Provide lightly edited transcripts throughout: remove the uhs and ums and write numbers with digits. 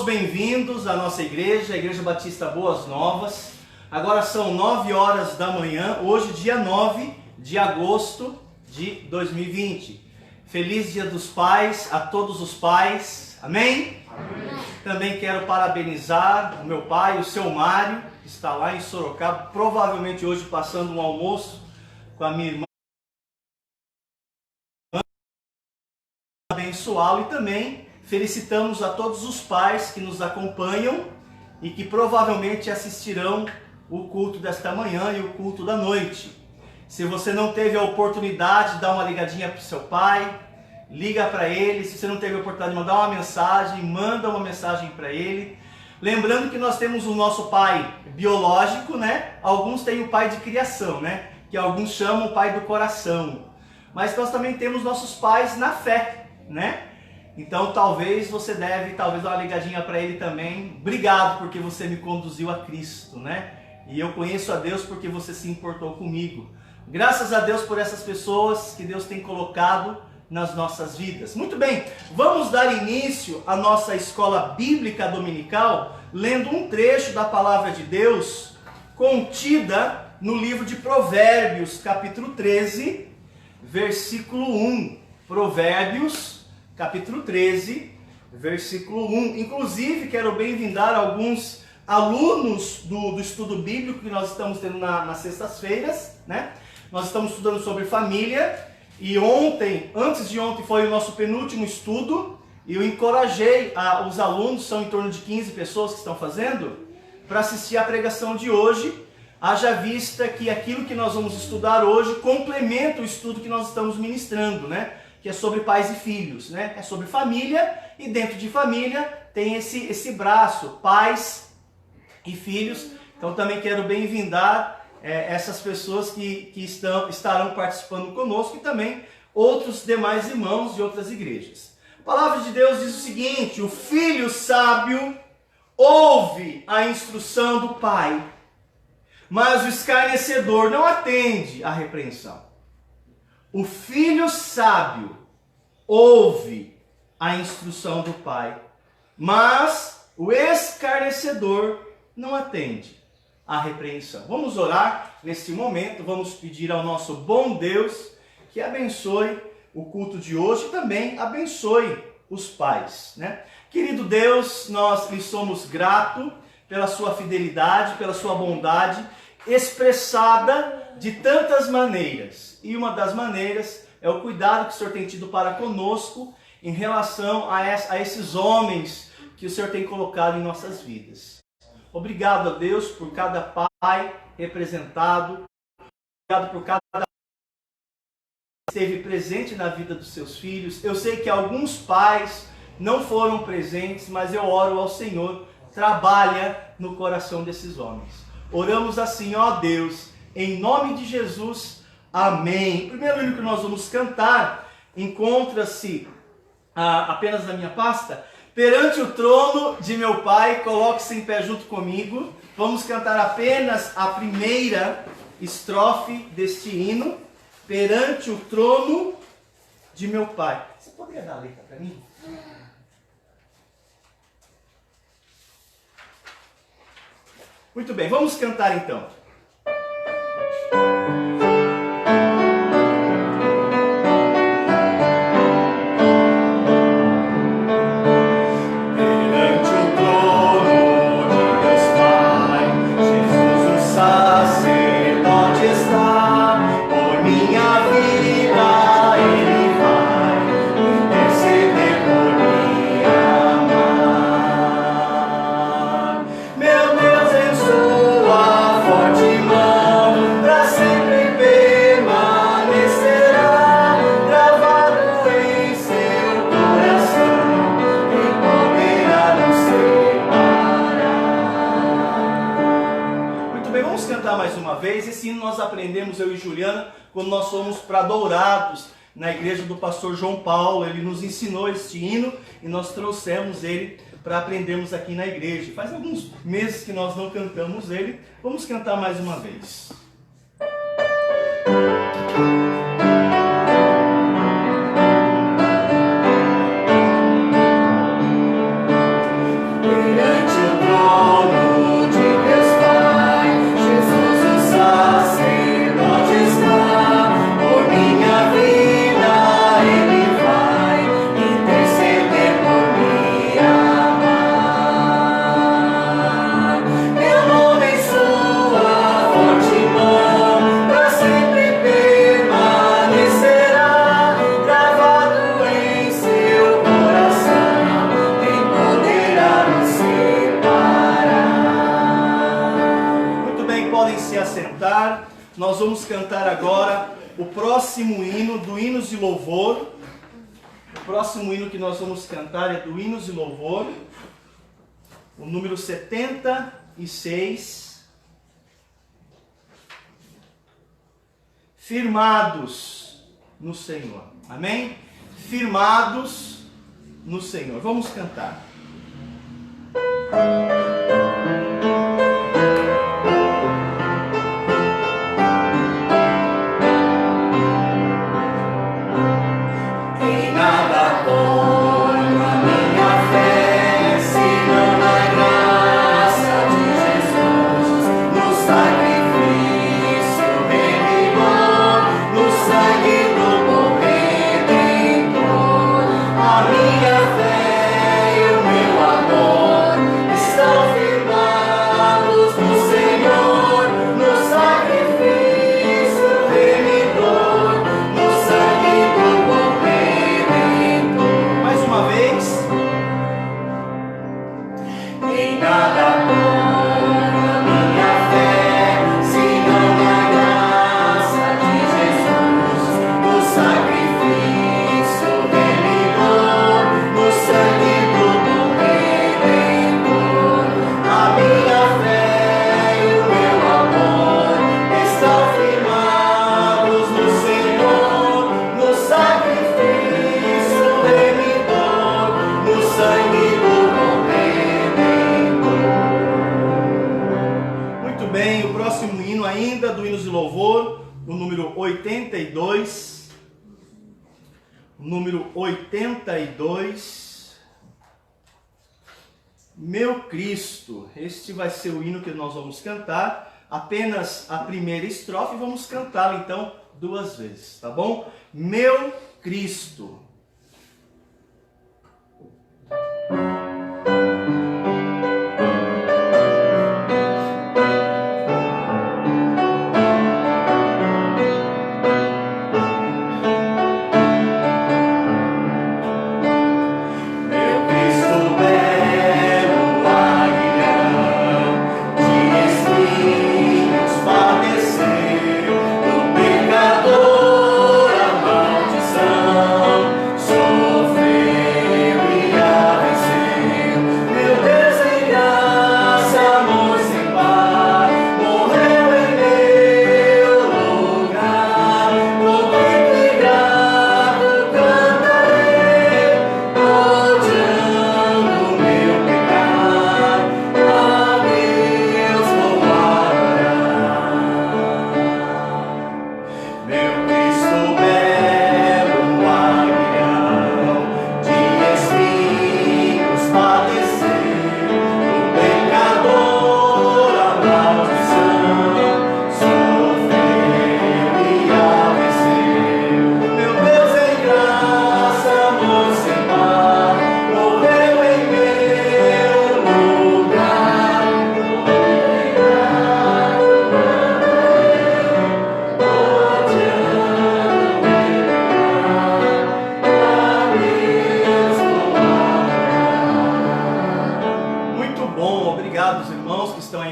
Bem-vindos à nossa igreja, a Igreja Batista Boas Novas. Agora são 9 horas da manhã, hoje dia 9 de agosto de 2020. Feliz Dia dos Pais a todos os pais, amém? Amém. Também quero parabenizar o meu pai, o seu Mário, que está lá em Sorocaba, provavelmente hoje passando um almoço com a minha irmã. Abençoá-lo e também felicitamos a todos os pais que nos acompanham e que provavelmente assistirão o culto desta manhã e o culto da noite. Se você não teve a oportunidade de dar uma ligadinha para o seu pai, liga para ele. Se você não teve a oportunidade de mandar uma mensagem, manda uma mensagem para ele. Lembrando que nós temos o nosso pai biológico, né? Alguns têm o pai de criação, né? Que alguns chamam o pai do coração. Mas nós também temos nossos pais na fé, né? Então talvez você deve dar uma ligadinha para ele também. Obrigado porque você me conduziu a Cristo, né? E eu conheço a Deus porque você se importou comigo. Graças a Deus por essas pessoas que Deus tem colocado nas nossas vidas. Muito bem, vamos dar início à nossa escola bíblica dominical lendo um trecho da palavra de Deus contida no livro de Provérbios, capítulo 13, versículo 1. Provérbios capítulo 13, versículo 1. Inclusive, quero bem-vindar alguns alunos do estudo bíblico que nós estamos tendo nas sextas-feiras, né? Nós estamos estudando sobre família e antes de ontem foi o nosso penúltimo estudo e eu encorajei os alunos, são em torno de 15 pessoas que estão fazendo, para assistir à pregação de hoje, haja vista que aquilo que nós vamos estudar hoje complementa o estudo que nós estamos ministrando, né? Que é sobre pais e filhos, né? É sobre família e dentro de família tem esse braço, pais e filhos. Então também quero bem-vindar essas pessoas que estarão participando conosco e também outros demais irmãos de outras igrejas. A palavra de Deus diz o seguinte: o filho sábio ouve a instrução do pai, mas o escarnecedor não atende à repreensão. O filho sábio ouve a instrução do pai, mas o escarnecedor não atende à repreensão. Vamos orar neste momento, vamos pedir ao nosso bom Deus que abençoe o culto de hoje e também abençoe os pais, né? Querido Deus, nós lhe somos gratos pela sua fidelidade, pela sua bondade, expressada de tantas maneiras. E uma das maneiras é o cuidado que o Senhor tem tido para conosco em relação a esses homens que o Senhor tem colocado em nossas vidas. Obrigado a Deus por cada pai representado. Obrigado por cada pai que esteve presente na vida dos seus filhos. Eu sei que alguns pais não foram presentes, mas eu oro ao Senhor, trabalha no coração desses homens. Oramos assim, ó Deus, em nome de Jesus, amém. O primeiro hino que nós vamos cantar encontra-se apenas na minha pasta. Perante o trono de meu Pai, coloque-se em pé junto comigo. Vamos cantar apenas a primeira estrofe deste hino. Perante o trono de meu Pai. Você poderia dar a letra para mim? Muito bem, vamos cantar então. esse hino nós aprendemos, eu e Juliana, quando nós fomos para Dourados, na igreja do pastor João Paulo. Ele nos ensinou este hino e nós trouxemos ele para aprendermos aqui na igreja. Faz alguns meses que nós não cantamos ele, vamos cantar mais uma vez. Nós vamos cantar agora o próximo hino do Hinos de Louvor. O próximo hino que nós vamos cantar é do Hinos de Louvor, o número 76. Firmados no Senhor. Amém? Firmados no Senhor. Vamos cantar. Número 82, Meu Cristo. Este vai ser o hino que nós vamos cantar, apenas a primeira estrofe, e vamos cantá-la então 2 vezes, tá bom? Meu Cristo.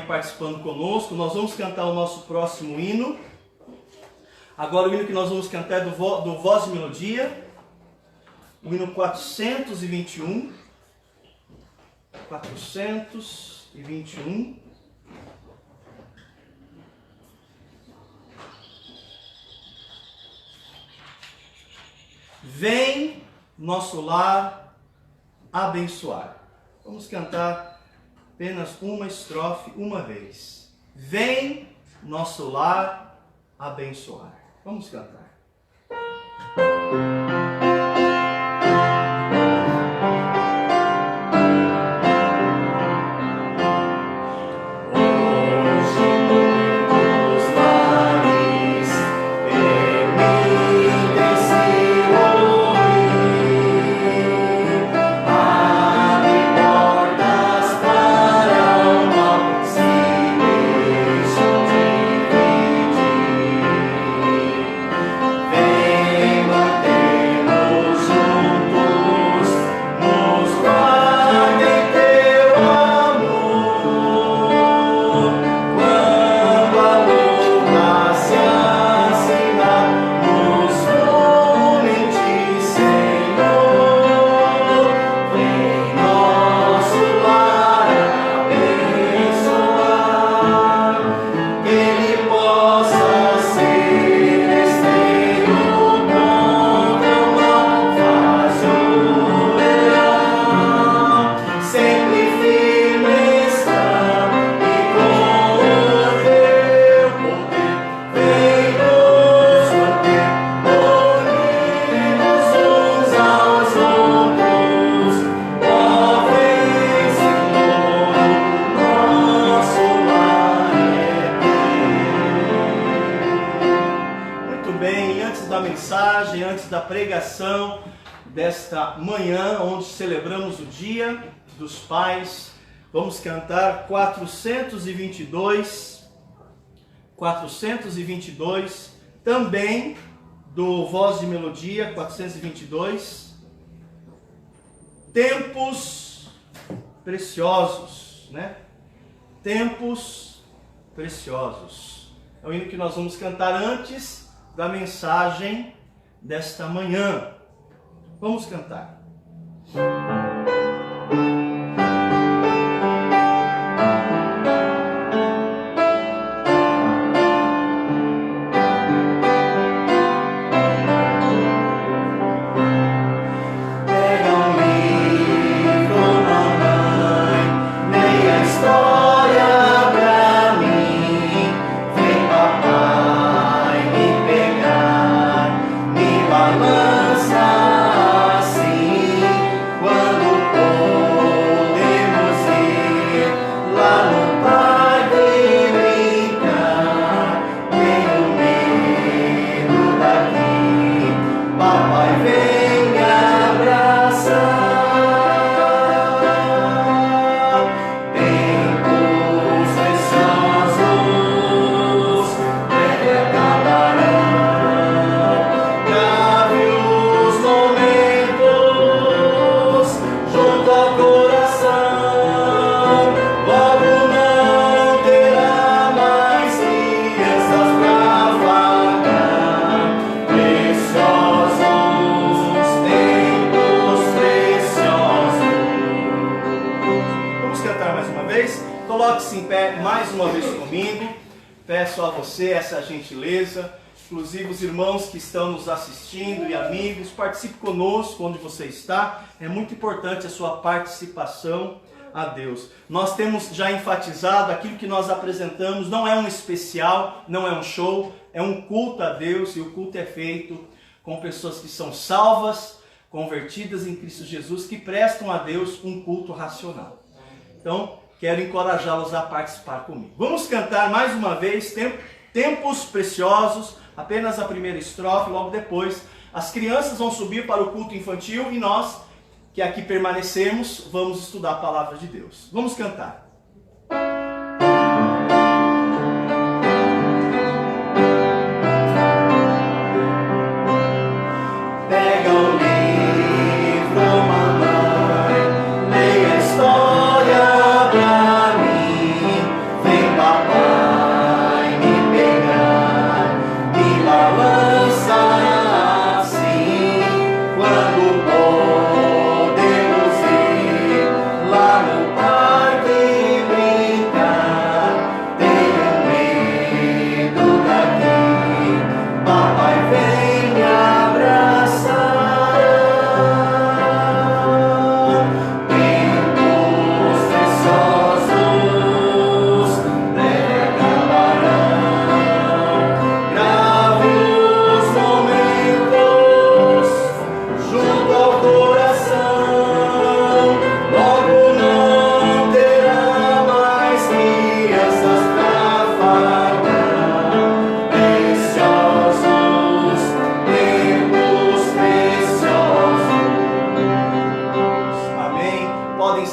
Participando conosco, nós vamos cantar o nosso próximo hino. Agora o hino que nós vamos cantar é do Voz de Melodia, o hino 421. 421. Vem nosso lar abençoar. Vamos cantar apenas uma estrofe, uma vez. Vem nosso lar abençoar. Vamos cantar. Antes da pregação desta manhã, onde celebramos o Dia dos Pais, vamos cantar 422, também do Voz de Melodia, 422, Tempos Preciosos, né? Tempos Preciosos. É o hino que nós vamos cantar antes da mensagem desta manhã. Vamos cantar. Coloque-se em pé mais uma vez comigo. Peço a você essa gentileza. Inclusive os irmãos que estão nos assistindo e amigos, participe conosco onde você está. É muito importante a sua participação a Deus. Nós temos já enfatizado aquilo que nós apresentamos. Não é um especial, não é um show, é um culto a Deus. E o culto é feito com pessoas que são salvas, convertidas em Cristo Jesus, que prestam a Deus um culto racional. Então, quero encorajá-los a participar comigo. Vamos cantar mais uma vez Tempos Preciosos, apenas a primeira estrofe, logo depois as crianças vão subir para o culto infantil e nós, que aqui permanecemos, vamos estudar a palavra de Deus. Vamos cantar. Lá no parque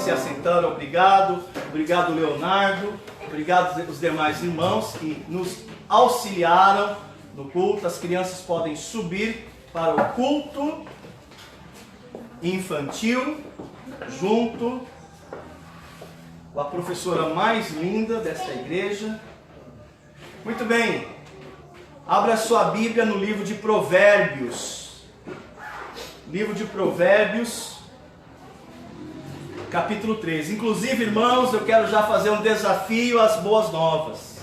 se assentando, obrigado. Obrigado, Leonardo. Obrigado os demais irmãos que nos auxiliaram no culto. As crianças podem subir para o culto infantil, junto com a professora mais linda desta igreja. Muito bem, abra sua Bíblia no livro de Provérbios. Livro de Provérbios, capítulo 3. Inclusive, irmãos, eu quero já fazer um desafio às boas novas.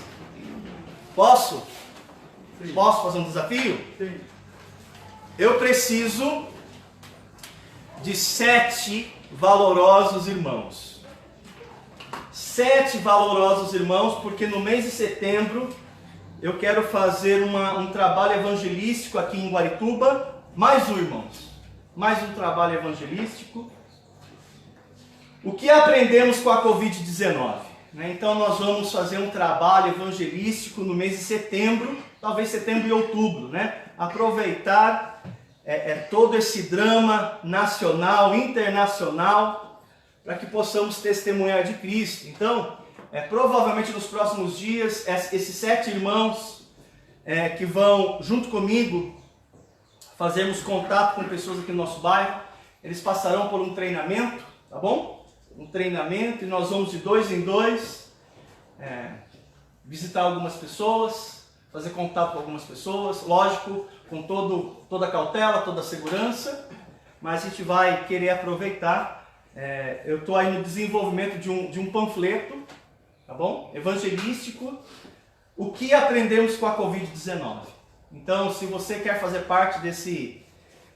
Posso? Sim. Posso fazer um desafio? Sim. Eu preciso de 7 valorosos irmãos. 7 valorosos irmãos, porque no mês de setembro eu quero fazer um trabalho evangelístico aqui em Guarituba. Mais um, irmãos. Mais um trabalho evangelístico. O que aprendemos com a Covid-19? Então nós vamos fazer um trabalho evangelístico no mês de setembro, talvez setembro e outubro, aproveitar todo esse drama nacional, internacional, para que possamos testemunhar de Cristo. Então, provavelmente nos próximos dias, esses 7 irmãos que vão junto comigo fazermos contato com pessoas aqui no nosso bairro, eles passarão por um treinamento, tá bom? Um treinamento, e nós vamos de 2 em 2 visitar algumas pessoas, fazer contato com algumas pessoas, lógico, com toda a cautela, toda a segurança, mas a gente vai querer aproveitar. Eu estou aí no desenvolvimento de um panfleto, tá bom? Evangelístico, o que aprendemos com a Covid-19. Então, se você quer fazer parte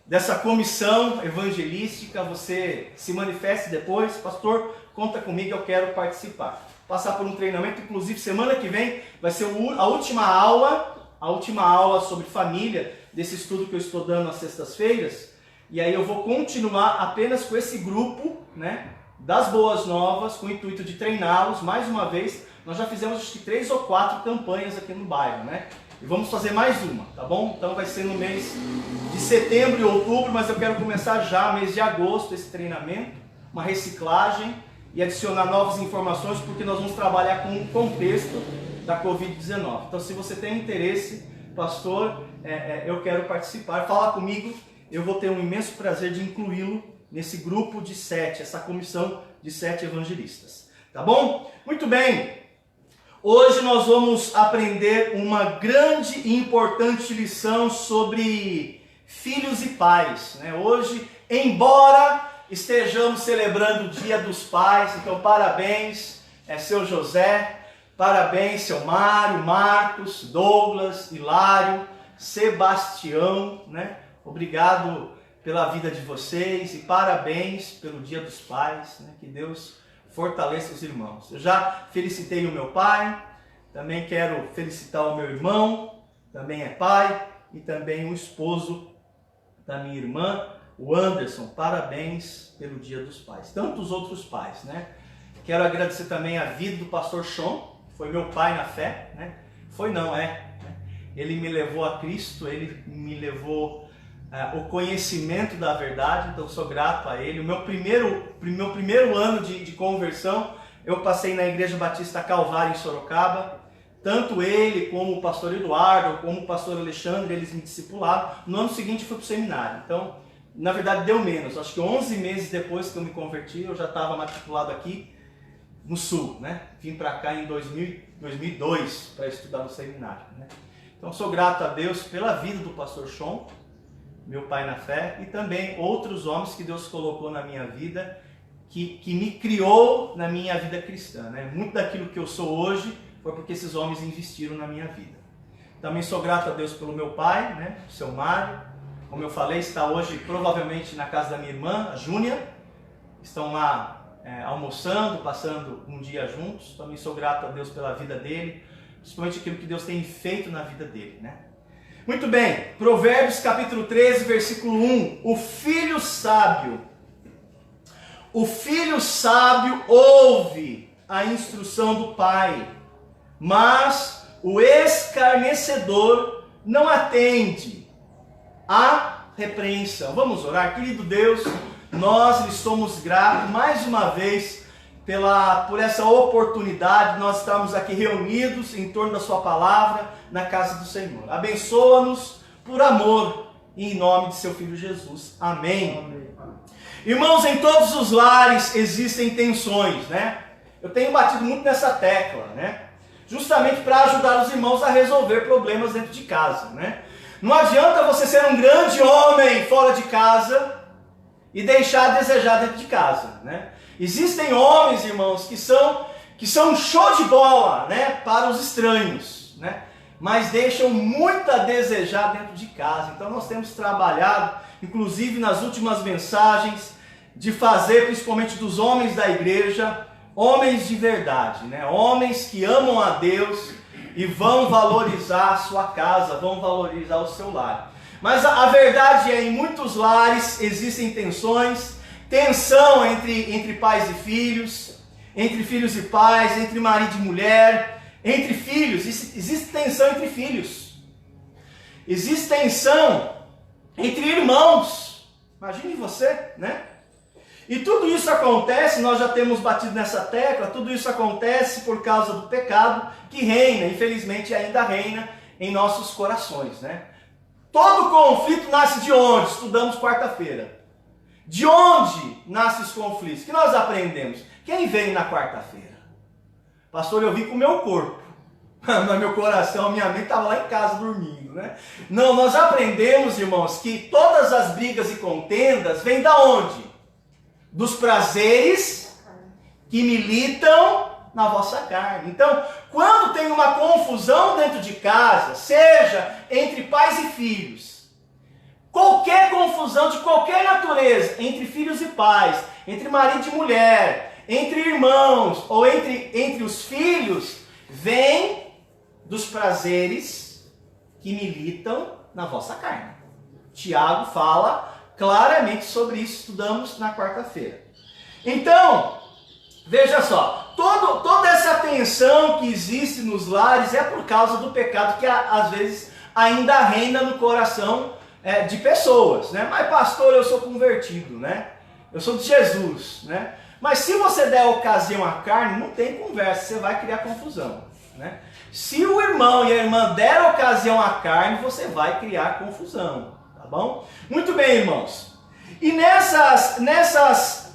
dessa comissão evangelística, você se manifeste depois. Pastor, conta comigo, eu quero participar. Passar por um treinamento, inclusive semana que vem vai ser a última aula sobre família, desse estudo que eu estou dando às sextas-feiras. E aí eu vou continuar apenas com esse grupo, das boas novas, com o intuito de treiná-los mais uma vez. Nós já fizemos acho que 3 ou 4 campanhas aqui no bairro, E vamos fazer mais uma, tá bom? Então vai ser no mês de setembro e outubro, mas eu quero começar já mês de agosto esse treinamento, uma reciclagem e adicionar novas informações, porque nós vamos trabalhar com o contexto da Covid-19. Então, se você tem interesse, pastor, eu quero participar, fala comigo, eu vou ter um imenso prazer de incluí-lo nesse grupo de 7, essa comissão de 7 evangelistas. Tá bom? Muito bem! Hoje nós vamos aprender uma grande e importante lição sobre filhos e pais. Hoje, embora estejamos celebrando o Dia dos Pais, então parabéns, seu José, parabéns, seu Mário, Marcos, Douglas, Hilário, Sebastião, Obrigado pela vida de vocês e parabéns pelo Dia dos Pais, que Deus fortaleça os irmãos. Eu já felicitei o meu pai, também quero felicitar o meu irmão, também é pai, e também o esposo da minha irmã, o Anderson. Parabéns pelo Dia dos Pais. Tantos outros pais, Quero agradecer também a vida do pastor Sean, que foi meu pai na fé, Foi não, Ele me levou a Cristo, ele me levou o conhecimento da verdade, então sou grato a ele. O meu primeiro ano de conversão, eu passei na Igreja Batista Calvário em Sorocaba. Tanto ele, como o pastor Eduardo, como o pastor Alexandre, eles me discipularam. No ano seguinte fui para o seminário. Então, na verdade deu menos. Acho que 11 meses depois que eu me converti, eu já estava matriculado aqui no Sul. Vim para cá em 2002 para estudar no seminário. Então sou grato a Deus pela vida do pastor Sean, meu pai na fé, e também outros homens que Deus colocou na minha vida, que me criou na minha vida cristã. Muito daquilo que eu sou hoje foi porque esses homens investiram na minha vida. Também sou grato a Deus pelo meu pai, seu Mário. Como eu falei, está hoje provavelmente na casa da minha irmã, a Júnia. Estão lá almoçando, passando um dia juntos. Também sou grato a Deus pela vida dele, principalmente aquilo que Deus tem feito na vida dele. Muito bem, Provérbios capítulo 13, versículo 1. O filho sábio ouve a instrução do pai, mas o escarnecedor não atende à repreensão. Vamos orar. Querido Deus, Nós lhes somos gratos mais uma vez por essa oportunidade de nós estarmos aqui reunidos em torno da sua palavra na casa do Senhor. Abençoa-nos por amor e em nome de seu Filho Jesus. Amém. Amém. Irmãos, em todos os lares existem tensões, né? Eu tenho batido muito nessa tecla, né? Justamente para ajudar os irmãos a resolver problemas dentro de casa, né? Não adianta você ser um grande homem fora de casa e deixar a desejar dentro de casa, né? Existem homens, irmãos, que são show de bola, né, para os estranhos, né? Mas deixam muito a desejar dentro de casa. Então nós temos trabalhado, inclusive nas últimas mensagens, de fazer, principalmente dos homens da igreja, homens de verdade, né? Homens que amam a Deus e vão valorizar a sua casa, vão valorizar o seu lar. Mas a verdade é, em muitos lares existem tensões, tensão entre pais e filhos, entre filhos e pais, entre marido e mulher, entre filhos. Existe tensão entre filhos. Existe tensão entre irmãos. Imagine você, né? E tudo isso acontece, nós já temos batido nessa tecla, tudo isso acontece por causa do pecado que reina, infelizmente ainda reina em nossos corações, né? Todo conflito nasce de onde? Estudamos quarta-feira. De onde nascem os conflitos? Que nós aprendemos? Quem veio na quarta-feira? Pastor, eu vim com o meu corpo. Mas meu coração, minha mente estava lá em casa dormindo, né? Não, nós aprendemos, irmãos, que todas as brigas e contendas vêm da onde? Dos prazeres que militam na vossa carne. Então, quando tem uma confusão dentro de casa, seja entre pais e filhos, qualquer confusão de qualquer natureza, entre filhos e pais, entre marido e mulher, entre irmãos ou entre os filhos, vem dos prazeres que militam na vossa carne. Tiago fala claramente sobre isso, estudamos na quarta-feira. Então, veja só, toda essa tensão que existe nos lares é por causa do pecado que às vezes ainda reina no coração de pessoas, né? Mas pastor, eu sou convertido, né? Eu sou de Jesus, né? Mas se você der ocasião à carne, não tem conversa, você vai criar confusão, né? Se o irmão e a irmã der ocasião à carne, você vai criar confusão, tá bom? Muito bem, irmãos. E nessas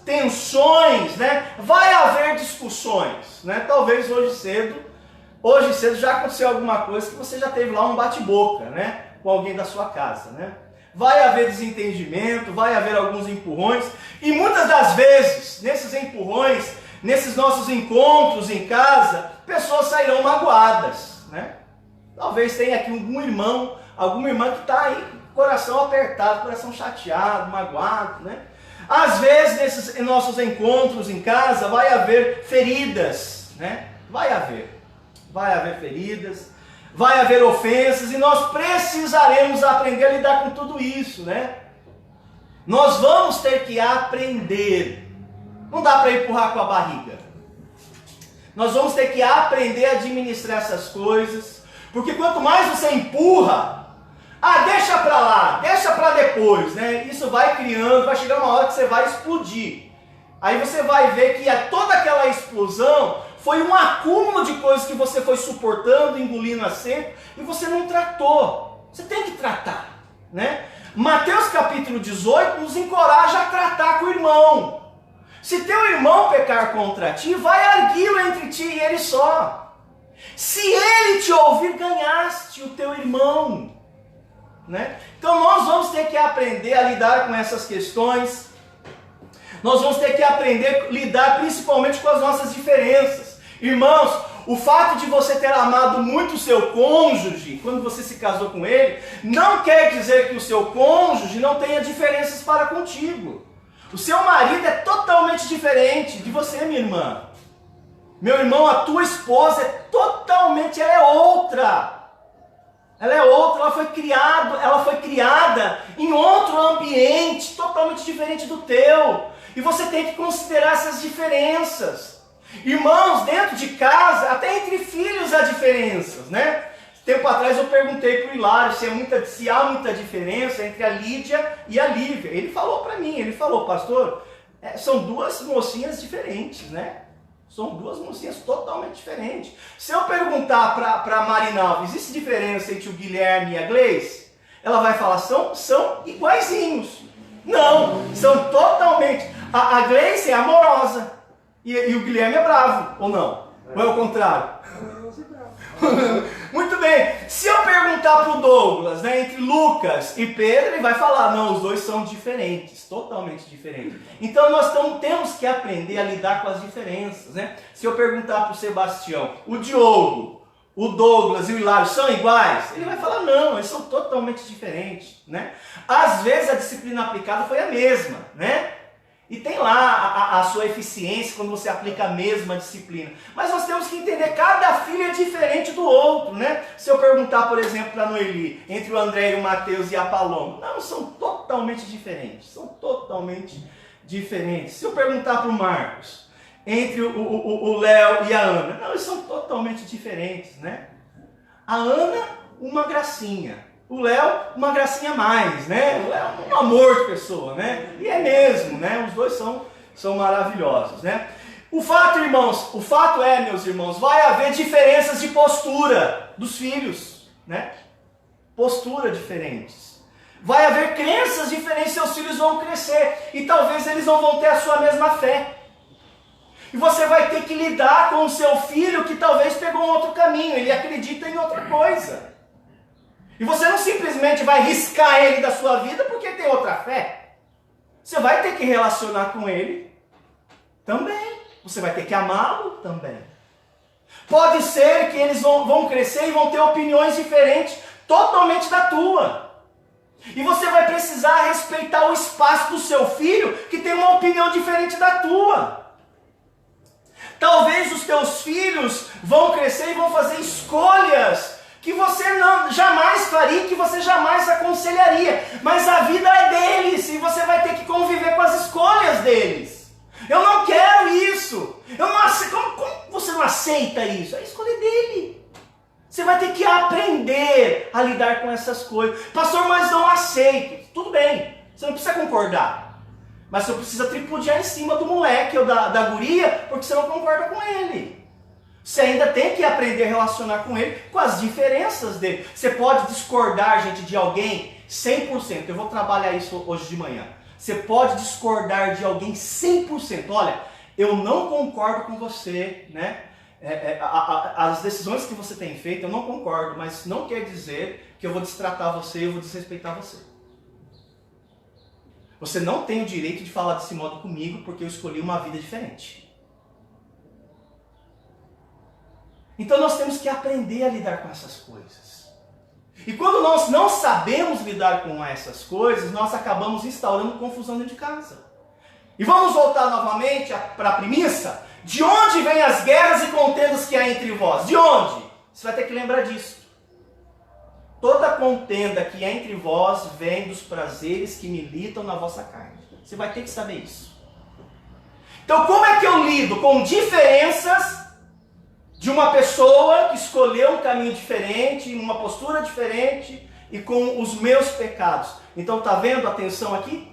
tensões, né, vai haver discussões, né? Talvez hoje cedo já aconteceu alguma coisa que você já teve lá um bate-boca, né, com alguém da sua casa, né? Vai haver desentendimento, vai haver alguns empurrões, e muitas das vezes, nesses empurrões, nesses nossos encontros em casa, pessoas sairão magoadas, né? Talvez tenha aqui algum irmão, alguma irmã que está aí, coração apertado, coração chateado, magoado, né? Às vezes, nesses nossos encontros em casa, vai haver feridas, né? Vai haver feridas, vai haver ofensas, e nós precisaremos aprender a lidar com tudo isso, né? Nós vamos ter que aprender. Não dá para empurrar com a barriga. Nós vamos ter que aprender a administrar essas coisas, porque quanto mais você empurra, deixa para lá, deixa para depois, né? Isso vai criando, vai chegar uma hora que você vai explodir. Aí você vai ver que toda aquela explosão foi um acúmulo de coisas que você foi suportando, engolindo a seco, e você não tratou. Você tem que tratar, né? Mateus capítulo 18 nos encoraja a tratar com o irmão. Se teu irmão pecar contra ti, vai arguí-lo entre ti e ele só. Se ele te ouvir, ganhaste o teu irmão, né? Então nós vamos ter que aprender a lidar com essas questões. Nós vamos ter que aprender a lidar principalmente com as nossas diferenças. Irmãos, o fato de você ter amado muito o seu cônjuge, quando você se casou com ele, não quer dizer que o seu cônjuge não tenha diferenças para contigo. O seu marido é totalmente diferente de você, minha irmã. Meu irmão, a tua esposa ela é outra. Ela é outra, ela foi criada em outro ambiente, totalmente diferente do teu. E você tem que considerar essas diferenças. Irmãos, dentro de casa, até entre filhos há diferenças, né? Tempo atrás eu perguntei para o Hilário se há muita diferença entre a Lídia e a Lívia. Ele falou para mim, ele falou, pastor, são duas mocinhas diferentes, né? São duas mocinhas totalmente diferentes. Se eu perguntar para a Marinalva, existe diferença entre o Guilherme e a Gleice? Ela vai falar, são iguaizinhos. Não, são totalmente. A Gleice é amorosa e o Guilherme é bravo, ou não? Ou é o contrário? Muito bem, se eu perguntar para o Douglas, né, entre Lucas e Pedro, ele vai falar, não, os dois são diferentes, totalmente diferentes. Então nós temos que aprender a lidar com as diferenças, né? Se eu perguntar para o Sebastião, o Diogo, o Douglas e o Hilário são iguais? Ele vai falar, não, eles são totalmente diferentes, né? Às vezes a disciplina aplicada foi a mesma, né? E tem lá a sua eficiência quando você aplica a mesma disciplina. Mas nós temos que entender, cada filho é diferente do outro, né? Se eu perguntar, por exemplo, para a Noeli, entre o André e o Mateus e a Paloma, não, são totalmente diferentes. São totalmente diferentes. Se eu perguntar para o Marcos, entre o Léo e a Ana, não, eles são totalmente diferentes, né? A Ana, uma gracinha. O Léo, uma gracinha a mais, né? O Léo é um amor de pessoa, né? E é mesmo, né? Os dois são maravilhosos, né? O fato, irmãos, meus irmãos, vai haver diferenças de postura dos filhos, né? Postura diferentes. Vai haver crenças diferentes, seus filhos vão crescer e talvez eles não vão ter a sua mesma fé. E você vai ter que lidar com o seu filho que talvez pegou um outro caminho, ele acredita em outra coisa. E você não simplesmente vai riscar ele da sua vida porque tem outra fé. Você vai ter que relacionar com ele também. Você vai ter que amá-lo também. Pode ser que eles vão crescer e vão ter opiniões diferentes, totalmente da tua. E você vai precisar respeitar o espaço do seu filho que tem uma opinião diferente da tua. Talvez os teus filhos vão crescer e vão fazer escolhas que você jamais faria, que você jamais aconselharia. Mas a vida é deles e você vai ter que conviver com as escolhas deles. Eu não quero isso. Como você não aceita isso? É a escolha dele. Você vai ter que aprender a lidar com essas coisas. Pastor, mas não aceito. Tudo bem, você não precisa concordar. Mas você precisa tripudiar em cima do moleque ou da guria, porque você não concorda com ele. Você ainda tem que aprender a relacionar com ele, com as diferenças dele. Você pode discordar, gente, de alguém 100%. Eu vou trabalhar isso hoje de manhã. Você pode discordar de alguém 100%. Olha, eu não concordo com você, né? As decisões que você tem feito, eu não concordo, mas não quer dizer que eu vou destratar você, eu vou desrespeitar você. Você não tem o direito de falar desse modo comigo, porque eu escolhi uma vida diferente. Então nós temos que aprender a lidar com essas coisas. E quando nós não sabemos lidar com essas coisas, nós acabamos instaurando confusão dentro de casa. E vamos voltar novamente para a premissa. De onde vêm as guerras e contendas que há entre vós? De onde? Você vai ter que lembrar disso. Toda contenda que há entre vós vem dos prazeres que militam na vossa carne. Você vai ter que saber isso. Então como é que eu lido com diferenças de uma pessoa que escolheu um caminho diferente, uma postura diferente e com os meus pecados? Então está vendo a tensão aqui?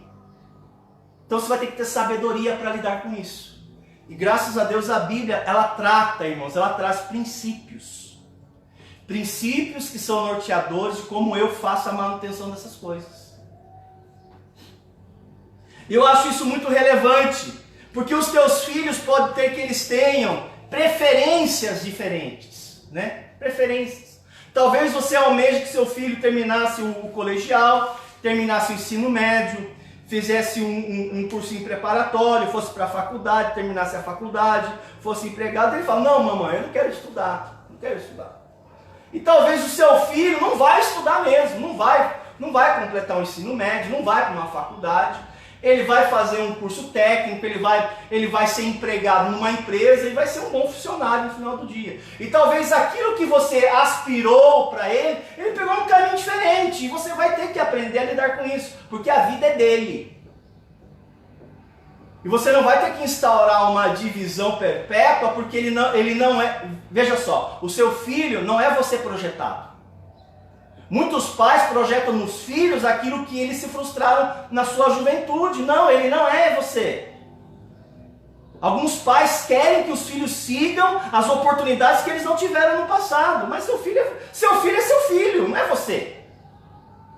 Então você vai ter que ter sabedoria para lidar com isso. E graças a Deus a Bíblia, ela trata, irmãos, ela traz princípios. Princípios que são norteadores de como eu faço a manutenção dessas coisas. Eu acho isso muito relevante, porque os teus filhos podem ter que eles tenham preferências diferentes, né? Preferências. Talvez você almeje que seu filho terminasse o colegial, terminasse o ensino médio, fizesse um cursinho preparatório, fosse para a faculdade, terminasse a faculdade, fosse empregado. Ele fala, não mamãe, eu não quero estudar, não quero estudar. E talvez o seu filho não vai estudar mesmo, não vai completar o ensino médio, não vai para uma faculdade. Ele vai fazer um curso técnico, ele vai ser empregado numa empresa e vai ser um bom funcionário no final do dia. E talvez aquilo que você aspirou para ele pegou um caminho diferente. E você vai ter que aprender a lidar com isso, porque a vida é dele. E você não vai ter que instaurar uma divisão perpétua, porque ele não é... Veja só, o seu filho não é você projetado. Muitos pais projetam nos filhos aquilo que eles se frustraram na sua juventude. Não, ele não é você. Alguns pais querem que os filhos sigam as oportunidades que eles não tiveram no passado. Mas seu filho é seu filho, não é você.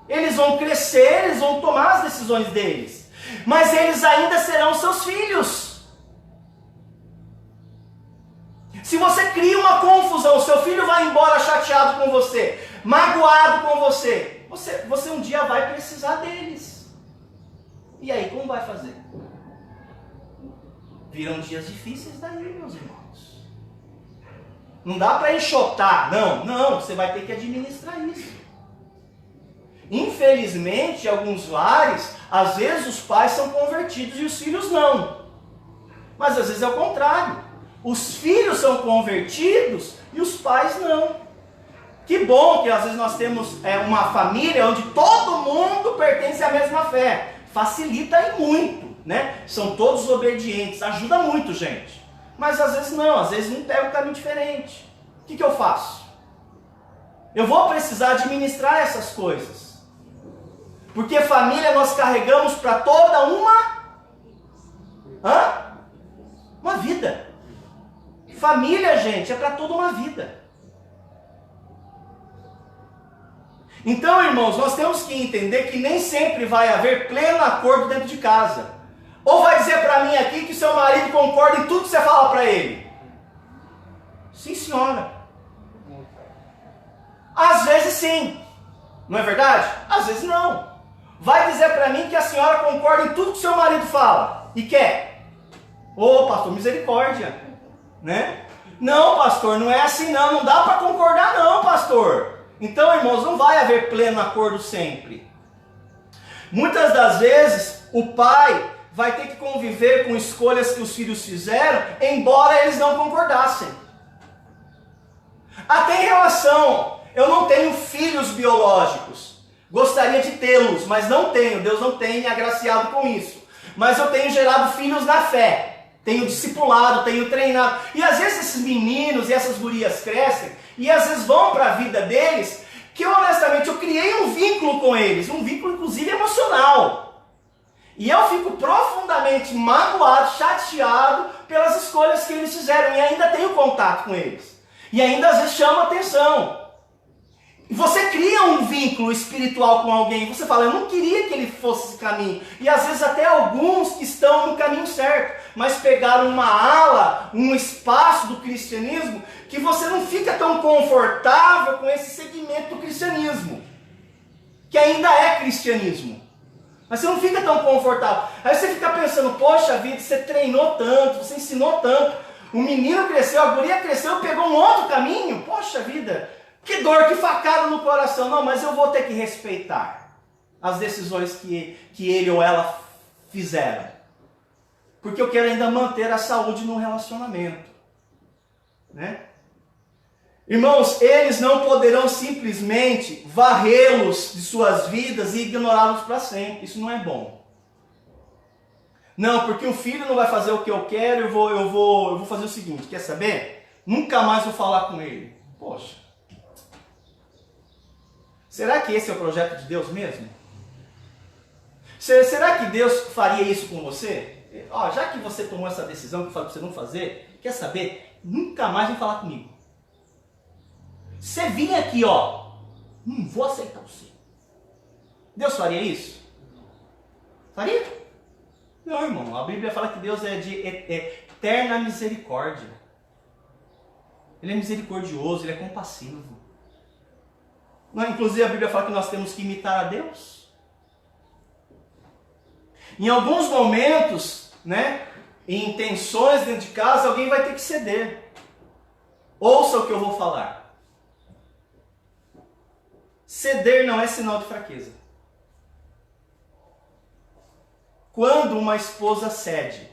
Eles vão crescer, eles vão tomar as decisões deles. Mas eles ainda serão seus filhos. Se você cria uma confusão, seu filho vai embora chateado com você, magoado com você, você um dia vai precisar deles. E aí, como vai fazer? Virão dias difíceis daí, meus irmãos. Não dá para enxotar, não, você vai ter que administrar isso. Infelizmente, em alguns lares, às vezes os pais são convertidos e os filhos não. Mas às vezes é o contrário. Os filhos são convertidos e os pais não. Que bom que às vezes nós temos uma família onde todo mundo pertence à mesma fé. Facilita e muito, né? São todos obedientes, ajuda muito, gente. Mas às vezes um pega um caminho diferente. O que eu faço? Eu vou precisar administrar essas coisas. Porque família nós carregamos para toda uma vida. Família, gente, é para toda uma vida. Então, irmãos, nós temos que entender que nem sempre vai haver pleno acordo dentro de casa. Ou vai dizer para mim aqui que seu marido concorda em tudo que você fala para ele? Sim, senhora. Às vezes sim. Não é verdade? Às vezes não. Vai dizer para mim que a senhora concorda em tudo que seu marido fala e quer? Ô, pastor, misericórdia. Né? Não, pastor, não é assim não dá para concordar não, pastor. Então, irmãos, não vai haver pleno acordo sempre. Muitas das vezes, o pai vai ter que conviver com escolhas que os filhos fizeram, embora eles não concordassem. Até em relação, eu não tenho filhos biológicos, gostaria de tê-los, mas não tenho, Deus não tem me agraciado com isso. Mas eu tenho gerado filhos na fé. Tenho discipulado, tenho treinado. E às vezes esses meninos e essas gurias crescem e às vezes vão para a vida deles que honestamente eu criei um vínculo com eles, um vínculo inclusive emocional. E eu fico profundamente magoado, chateado pelas escolhas que eles fizeram e ainda tenho contato com eles. E ainda às vezes chama atenção. E você cria um vínculo espiritual com alguém, você fala, eu não queria que ele fosse esse caminho. E às vezes até alguns que estão no caminho certo, mas pegaram uma ala, um espaço do cristianismo, que você não fica tão confortável com esse segmento do cristianismo, que ainda é cristianismo. Mas você não fica tão confortável. Aí você fica pensando, poxa vida, você treinou tanto, você ensinou tanto, o menino cresceu, a guria cresceu, pegou um outro caminho, poxa vida, que dor, que facada no coração. Não, mas eu vou ter que respeitar as decisões que ele ou ela fizeram. Porque eu quero ainda manter a saúde no relacionamento. Né? Irmãos, eles não poderão simplesmente varrê-los de suas vidas e ignorá-los para sempre. Isso não é bom. Não, porque o filho não vai fazer o que eu quero, eu vou fazer o seguinte, quer saber? Nunca mais vou falar com ele. Poxa. Será que esse é o projeto de Deus mesmo? Será que Deus faria isso com você? Já que você tomou essa decisão que eu falei para você não fazer, quer saber? Nunca mais vem falar comigo. Você vinha aqui, não vou aceitar você. Deus faria isso? Faria? Não, irmão. A Bíblia fala que Deus é de eterna misericórdia. Ele é misericordioso, ele é compassivo. Inclusive a Bíblia fala que nós temos que imitar a Deus. Em alguns momentos, em tensões dentro de casa, alguém vai ter que ceder. Ouça o que eu vou falar. Ceder não é sinal de fraqueza. Quando uma esposa cede,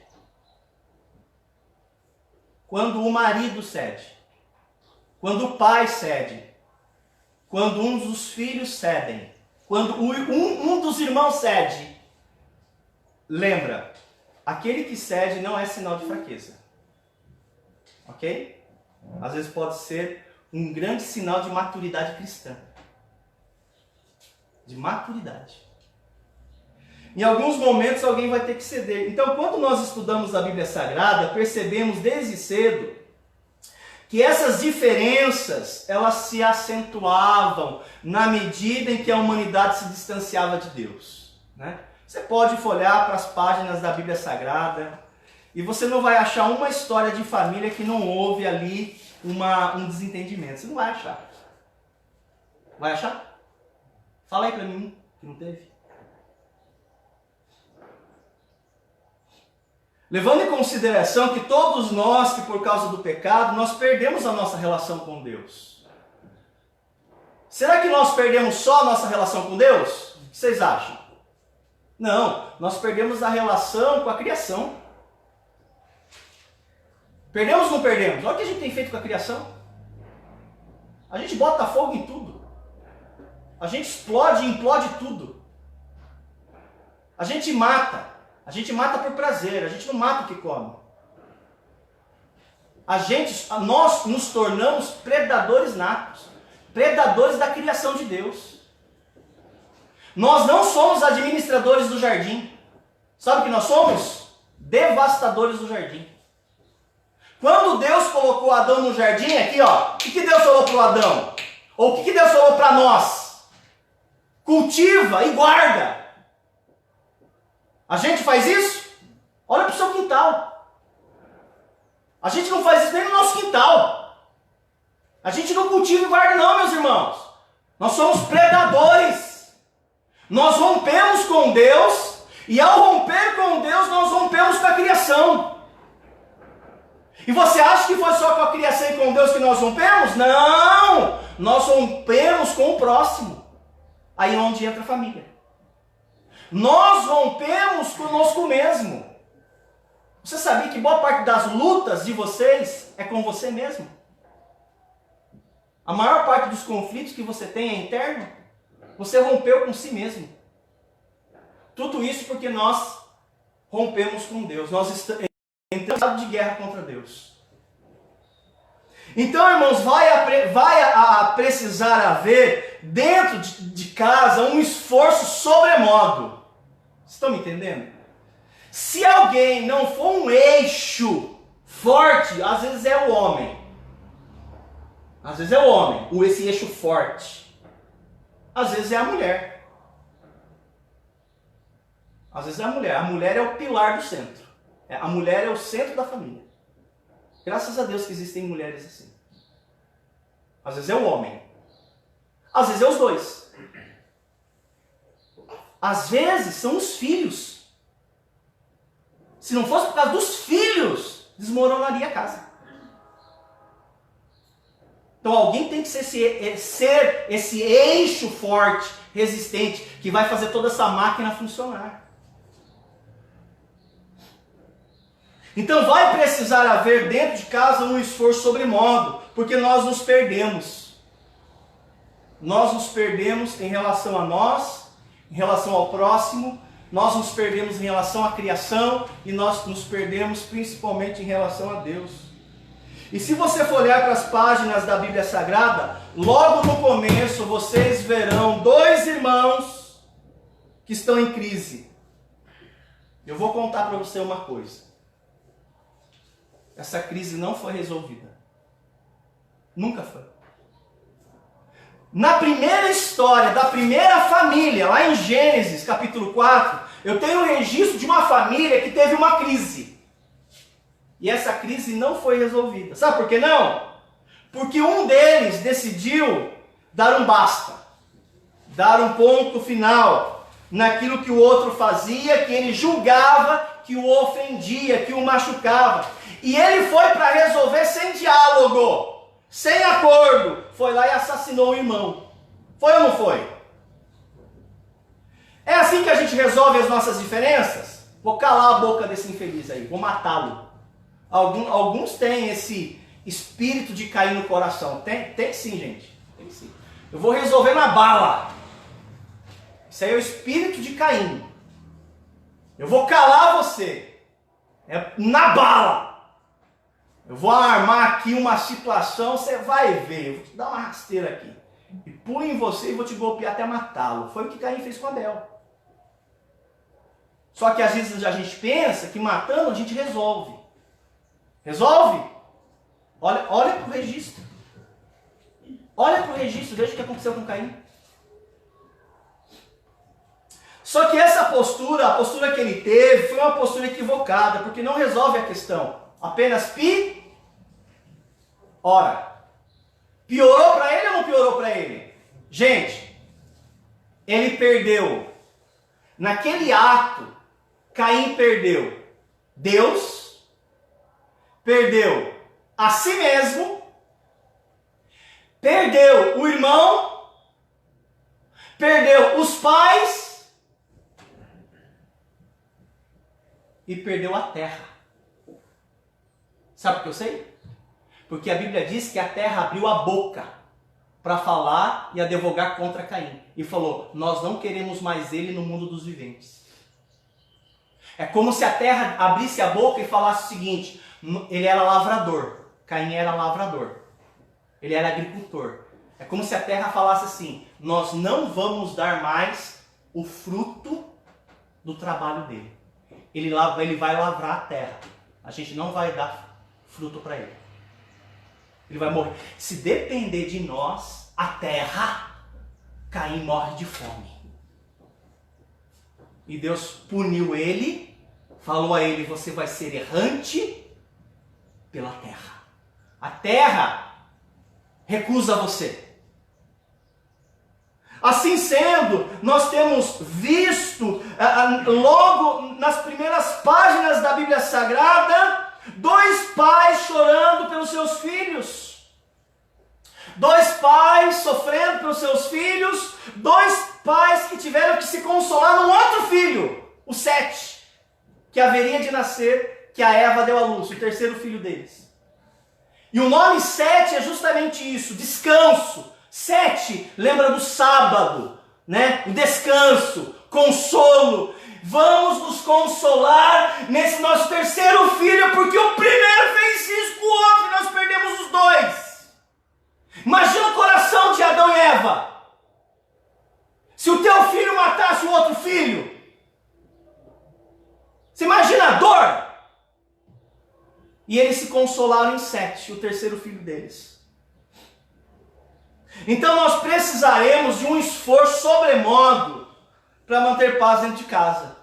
quando o marido cede, quando o pai cede, quando um dos filhos cedem, quando um dos irmãos cede, lembra, aquele que cede não é sinal de fraqueza. Ok? Às vezes pode ser um grande sinal de maturidade cristã. de maturidade. Em alguns momentos alguém vai ter que ceder. Então, quando nós estudamos a Bíblia Sagrada, percebemos desde cedo que essas diferenças, elas se acentuavam na medida em que a humanidade se distanciava de Deus, né? Você pode folhear para as páginas da Bíblia Sagrada e você não vai achar uma história de família que não houve ali um desentendimento. Você não vai achar. Vai achar? Fala aí para mim que não teve. Levando em consideração que todos nós, que por causa do pecado, nós perdemos a nossa relação com Deus. Será que nós perdemos só a nossa relação com Deus? O que vocês acham? Não, nós perdemos a relação com a criação. Perdemos ou não perdemos? Olha o que a gente tem feito com a criação. A gente bota fogo em tudo. A gente explode e implode tudo. A gente mata. A gente mata por prazer, a gente não mata o que come. Nós nos tornamos predadores natos, predadores da criação de Deus. Nós não somos administradores do jardim. Sabe o que nós somos? Devastadores do jardim. Quando Deus colocou Adão no jardim, aqui ó, o que Deus falou para o Adão? Ou o que Deus falou para nós? Cultiva e guarda. A gente faz isso? Olha para o seu quintal. A gente não faz isso nem no nosso quintal. A gente não cultiva e guarda não, meus irmãos. Nós somos predadores. Nós rompemos com Deus e ao romper com Deus nós rompemos com a criação. E você acha que foi só com a criação e com Deus que nós rompemos? Não! Nós rompemos com o próximo. Aí é onde entra a família. Nós rompemos conosco mesmo. Você sabia que boa parte das lutas de vocês é com você mesmo? A maior parte dos conflitos que você tem é interno. Você rompeu com si mesmo. Tudo isso porque nós rompemos com Deus. Nós entramos em estado de guerra contra Deus. Então, irmãos, vai precisar haver dentro de casa um esforço sobremodo. Vocês estão me entendendo? Se alguém não for um eixo forte, às vezes é o homem. Às vezes é o homem, esse eixo forte. Às vezes é a mulher. Às vezes é a mulher. A mulher é o pilar do centro. A mulher é o centro da família. Graças a Deus que existem mulheres assim. Às vezes é o homem. Às vezes é os dois. Às vezes são os filhos. Se não fosse por causa dos filhos, desmoronaria a casa. Então alguém tem que ser esse eixo forte, resistente, que vai fazer toda essa máquina funcionar. Então vai precisar haver dentro de casa um esforço sobremodo, porque nós nos perdemos. Nós nos perdemos em relação a nós, em relação ao próximo, nós nos perdemos em relação à criação e nós nos perdemos principalmente em relação a Deus. E se você for olhar para as páginas da Bíblia Sagrada, logo no começo vocês verão dois irmãos que estão em crise. Eu vou contar para você uma coisa. Essa crise não foi resolvida. Nunca foi. Na primeira história da primeira família, lá em Gênesis capítulo 4, eu tenho um registro de uma família que teve uma crise. E essa crise não foi resolvida. Sabe por que não? Porque um deles decidiu dar um basta. Dar um ponto final naquilo que o outro fazia, que ele julgava, que o ofendia, que o machucava. E ele foi para resolver sem diálogo, sem acordo. Foi lá e assassinou o irmão. Foi ou não foi? É assim que a gente resolve as nossas diferenças? Vou calar a boca desse infeliz aí, vou matá-lo. Alguns têm esse espírito de cair no coração. Tem sim, gente. Tem sim. Eu vou resolver na bala. Isso aí é o espírito de Caim. Eu vou calar você. É na bala. Eu vou armar aqui uma situação, você vai ver. Eu vou te dar uma rasteira aqui. E pulo em você e vou te golpear até matá-lo. Foi o que Caim fez com Abel. Só que às vezes a gente pensa que matando a gente resolve. Resolve? Olha para o registro. Olha para o registro, veja o que aconteceu com Caim. Só que essa postura, a postura que ele teve, foi uma postura equivocada, porque não resolve a questão. Apenas piora. Piorou para ele ou não piorou para ele? Gente, ele perdeu. Naquele ato, Caim perdeu Deus, perdeu a si mesmo, perdeu o irmão, perdeu os pais e perdeu a terra. Sabe por que eu sei? Porque a Bíblia diz que a terra abriu a boca para falar e advogar contra Caim. E falou, nós não queremos mais ele no mundo dos viventes. É como se a terra abrisse a boca e falasse o seguinte, ele era lavrador, Caim era lavrador, ele era agricultor. É como se a terra falasse assim, nós não vamos dar mais o fruto do trabalho dele. Ele vai lavrar a terra, a gente não vai dar fruto para ele. Ele vai morrer. Se depender de nós, a terra, Caim morre de fome. E Deus puniu ele, falou a ele, você vai ser errante pela terra. A terra recusa você. Assim sendo, nós temos visto, logo nas primeiras páginas da Bíblia Sagrada, dois pais chorando pelos seus filhos. Dois pais sofrendo pelos seus filhos. Dois pais que tiveram que se consolar num outro filho, o Sete, que haveria de nascer, que a Eva deu à luz, o terceiro filho deles. E o nome Sete é justamente isso, descanso. Sete lembra do sábado, né? O descanso, consolo. Vamos nos consolar nesse nosso terceiro filho, porque o primeiro fez isso com o outro e nós perdemos os dois. Imagina o coração de Adão e Eva. Se o teu filho matasse o outro filho, você imagina a dor? E eles se consolaram em Sete, o terceiro filho deles. Então nós precisaremos de um esforço sobremodo para manter paz dentro de casa.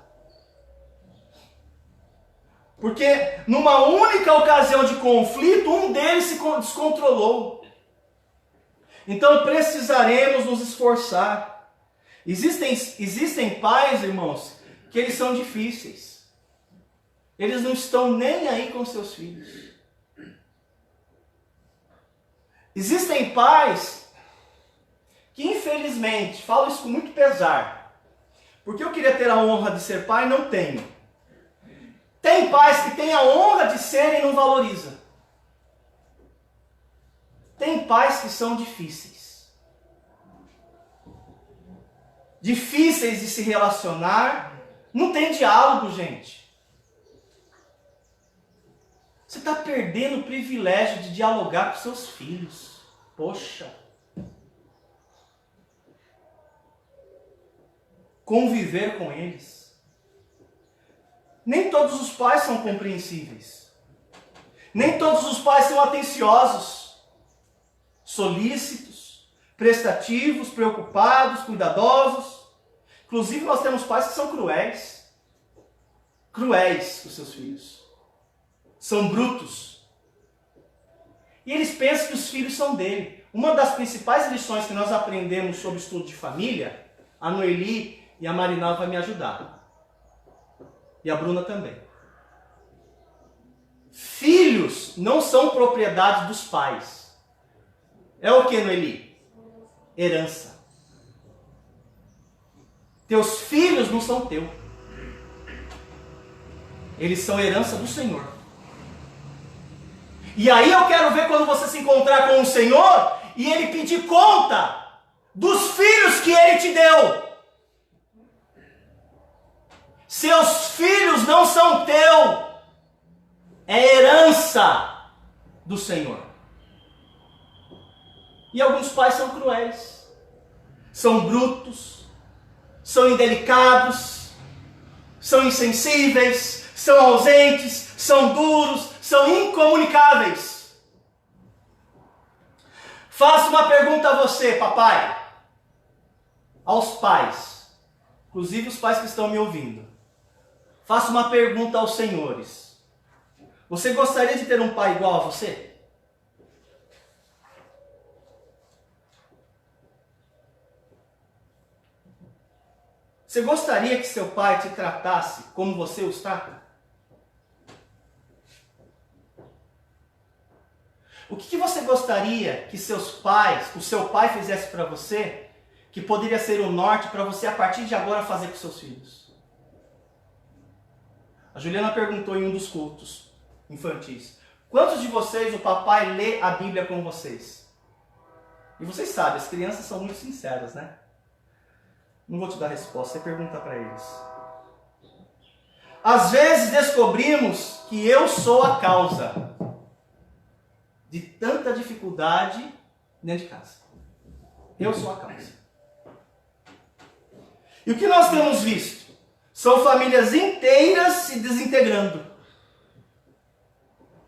Porque numa única ocasião de conflito, um deles se descontrolou. Então precisaremos nos esforçar. Existem pais, irmãos, que eles são difíceis. Eles não estão nem aí com seus filhos. Existem pais que infelizmente, falo isso com muito pesar, porque eu queria ter a honra de ser pai, não tenho. Tem pais que têm a honra de ser e não valoriza. Tem pais que são difíceis. Difíceis de se relacionar. Não tem diálogo, gente. Você está perdendo o privilégio de dialogar com seus filhos. Poxa. Conviver com eles. Nem todos os pais são compreensíveis. Nem todos os pais são atenciosos, solícitos, prestativos, preocupados, cuidadosos. Inclusive nós temos pais que são cruéis. Cruéis com seus filhos. São brutos. E eles pensam que os filhos são dele. Uma das principais lições que nós aprendemos sobre estudo de família, a Noeli e a Marinal vai me ajudar. E a Bruna também. Filhos não são propriedade dos pais. É o que, Noeli? Herança. Teus filhos não são teus. Eles são herança do Senhor. E aí eu quero ver quando você se encontrar com o Senhor e Ele pedir conta dos filhos que Ele te deu. Seus filhos não são teu, é herança do Senhor. E alguns pais são cruéis. são brutos, são indelicados, são insensíveis, são ausentes, são duros, são incomunicáveis. Faço uma pergunta a você, papai, aos pais, inclusive os pais que estão me ouvindo. Faço uma pergunta aos senhores. Você gostaria de ter um pai igual a você? Você gostaria que seu pai te tratasse como você os trata? O que você gostaria que o seu pai fizesse para você, que poderia ser o norte para você a partir de agora fazer com seus filhos? A Juliana perguntou em um dos cultos infantis: quantos de vocês o papai lê a Bíblia com vocês? E vocês sabem, as crianças são muito sinceras, né? Não vou te dar resposta, você pergunta para eles. Às vezes descobrimos que eu sou a causa de tanta dificuldade dentro de casa. Eu sou a causa. E o que nós temos visto? São famílias inteiras se desintegrando.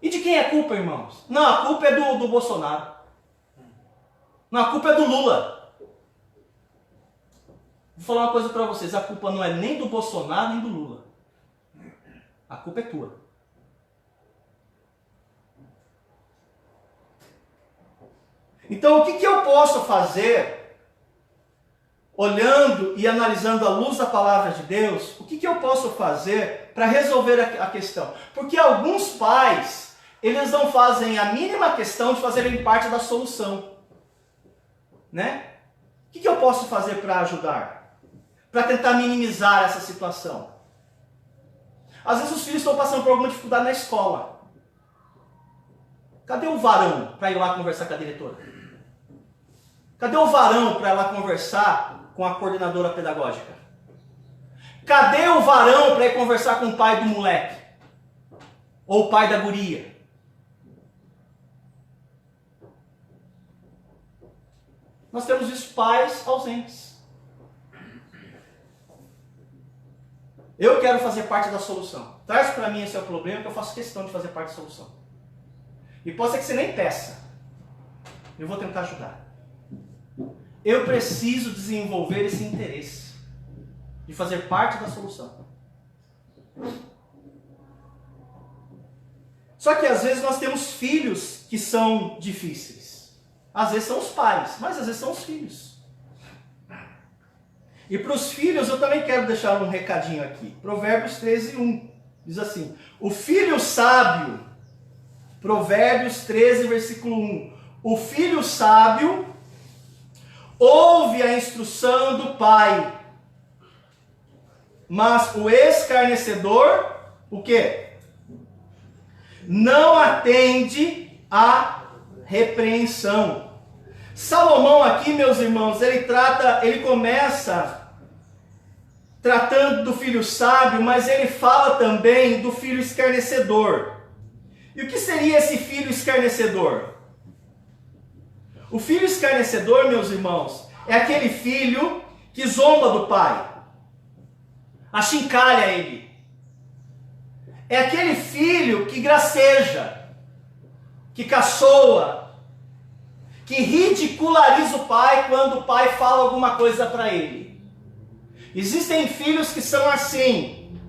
E de quem é a culpa, irmãos? Não, a culpa é do Bolsonaro. Não, a culpa é do Lula. Vou falar uma coisa para vocês, a culpa não é nem do Bolsonaro nem do Lula. A culpa é tua. Então o que eu posso fazer, olhando e analisando à luz da palavra de Deus, o que eu posso fazer para resolver a questão? Porque alguns pais, eles não fazem a mínima questão de fazerem parte da solução. Né? O que eu posso fazer para ajudar? Para tentar minimizar essa situação. Às vezes os filhos estão passando por alguma dificuldade na escola. Cadê o varão para ir lá conversar com a diretora? Cadê o varão para ir lá conversar com a coordenadora pedagógica? Cadê o varão para ir conversar com o pai do moleque? Ou o pai da guria? Nós temos visto pais ausentes. Eu quero fazer parte da solução. Traz para mim esse é o problema, que eu faço questão de fazer parte da solução. E pode ser que você nem peça. Eu vou tentar ajudar. Eu preciso desenvolver esse interesse de fazer parte da solução. Só que às vezes nós temos filhos que são difíceis. Às vezes são os pais, mas às vezes são os filhos. E para os filhos eu também quero deixar um recadinho aqui. Provérbios 13:1 diz assim: o filho sábio, Provérbios 13, versículo 1. O filho sábio ouve a instrução do pai, mas o escarnecedor, o quê? Não atende à repreensão. Salomão aqui, meus irmãos, ele começa tratando do filho sábio, mas ele fala também do filho escarnecedor. E o que seria esse filho escarnecedor? O filho escarnecedor, meus irmãos, é aquele filho que zomba do pai, achincalha ele. É aquele filho que graceja, que caçoa, que ridiculariza o pai quando o pai fala alguma coisa para ele. Existem filhos que são assim.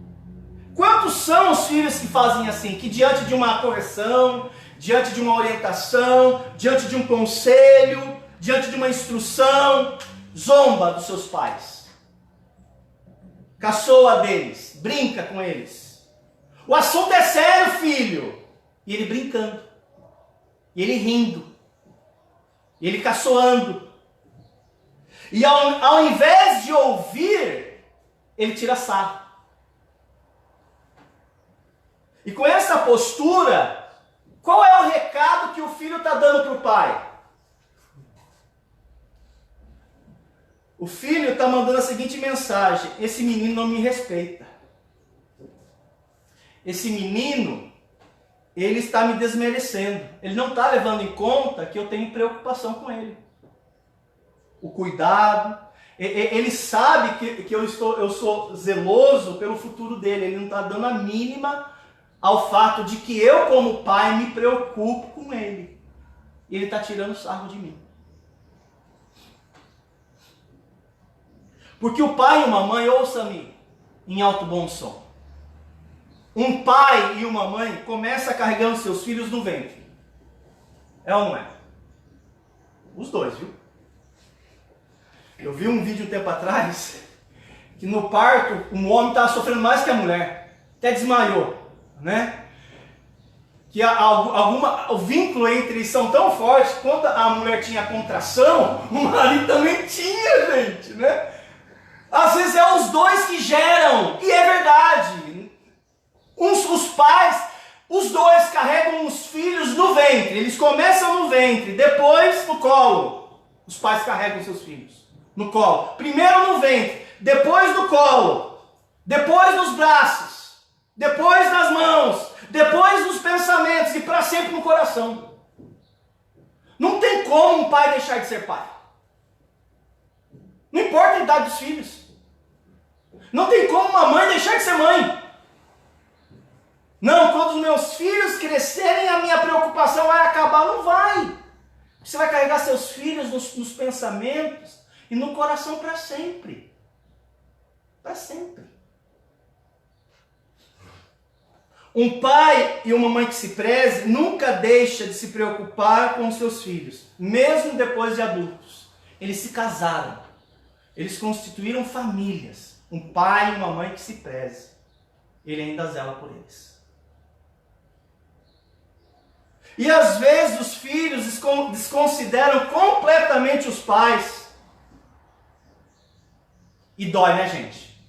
Quantos são os filhos que fazem assim? Que diante de uma correção, diante de uma orientação, diante de um conselho, diante de uma instrução, zomba dos seus pais, caçoa deles, brinca com eles. O assunto é sério, filho. E ele brincando, e ele rindo, e ele caçoando. E ao invés de ouvir, ele tira sarro. E com essa postura, qual é o recado que o filho está dando para o pai? O filho está mandando a seguinte mensagem: esse menino não me respeita. Esse menino, ele está me desmerecendo. Ele não está levando em conta que eu tenho preocupação com ele. O cuidado, Ele sabe que eu sou zeloso pelo futuro dele. Ele não está dando a mínima ao fato de que eu, como pai, me preocupo com ele. E ele está tirando sarro de mim. Porque o pai e uma mãe, ouça-me em alto bom som. Um pai e uma mãe começam carregando seus filhos no ventre. É ou não é? Os dois, viu? Eu vi um vídeo um tempo atrás, que no parto, um homem estava sofrendo mais que a mulher. Até desmaiou, né? Que o vínculo entre eles são tão fortes, quando a mulher tinha contração, o marido também tinha, gente, né? Às vezes é os dois que geram, e é verdade. Os pais, os dois carregam os filhos no ventre. Eles começam no ventre, depois no colo. Os pais carregam seus filhos no colo. Primeiro no ventre, depois no colo, depois nos braços, depois nas mãos, depois nos pensamentos e para sempre no coração. Não tem como um pai deixar de ser pai. Não importa a idade dos filhos. Não tem como uma mãe deixar de ser mãe. Não, quando os meus filhos crescerem, a minha preocupação vai acabar. Não vai. Você vai carregar seus filhos nos pensamentos e no coração para sempre. Para sempre. Um pai e uma mãe que se preze nunca deixa de se preocupar com os seus filhos, mesmo depois de adultos. Eles se casaram. Eles constituíram famílias. Um pai e uma mãe que se preze. Ele ainda zela por eles. E às vezes os filhos desconsideram completamente os pais. E dói, né, gente?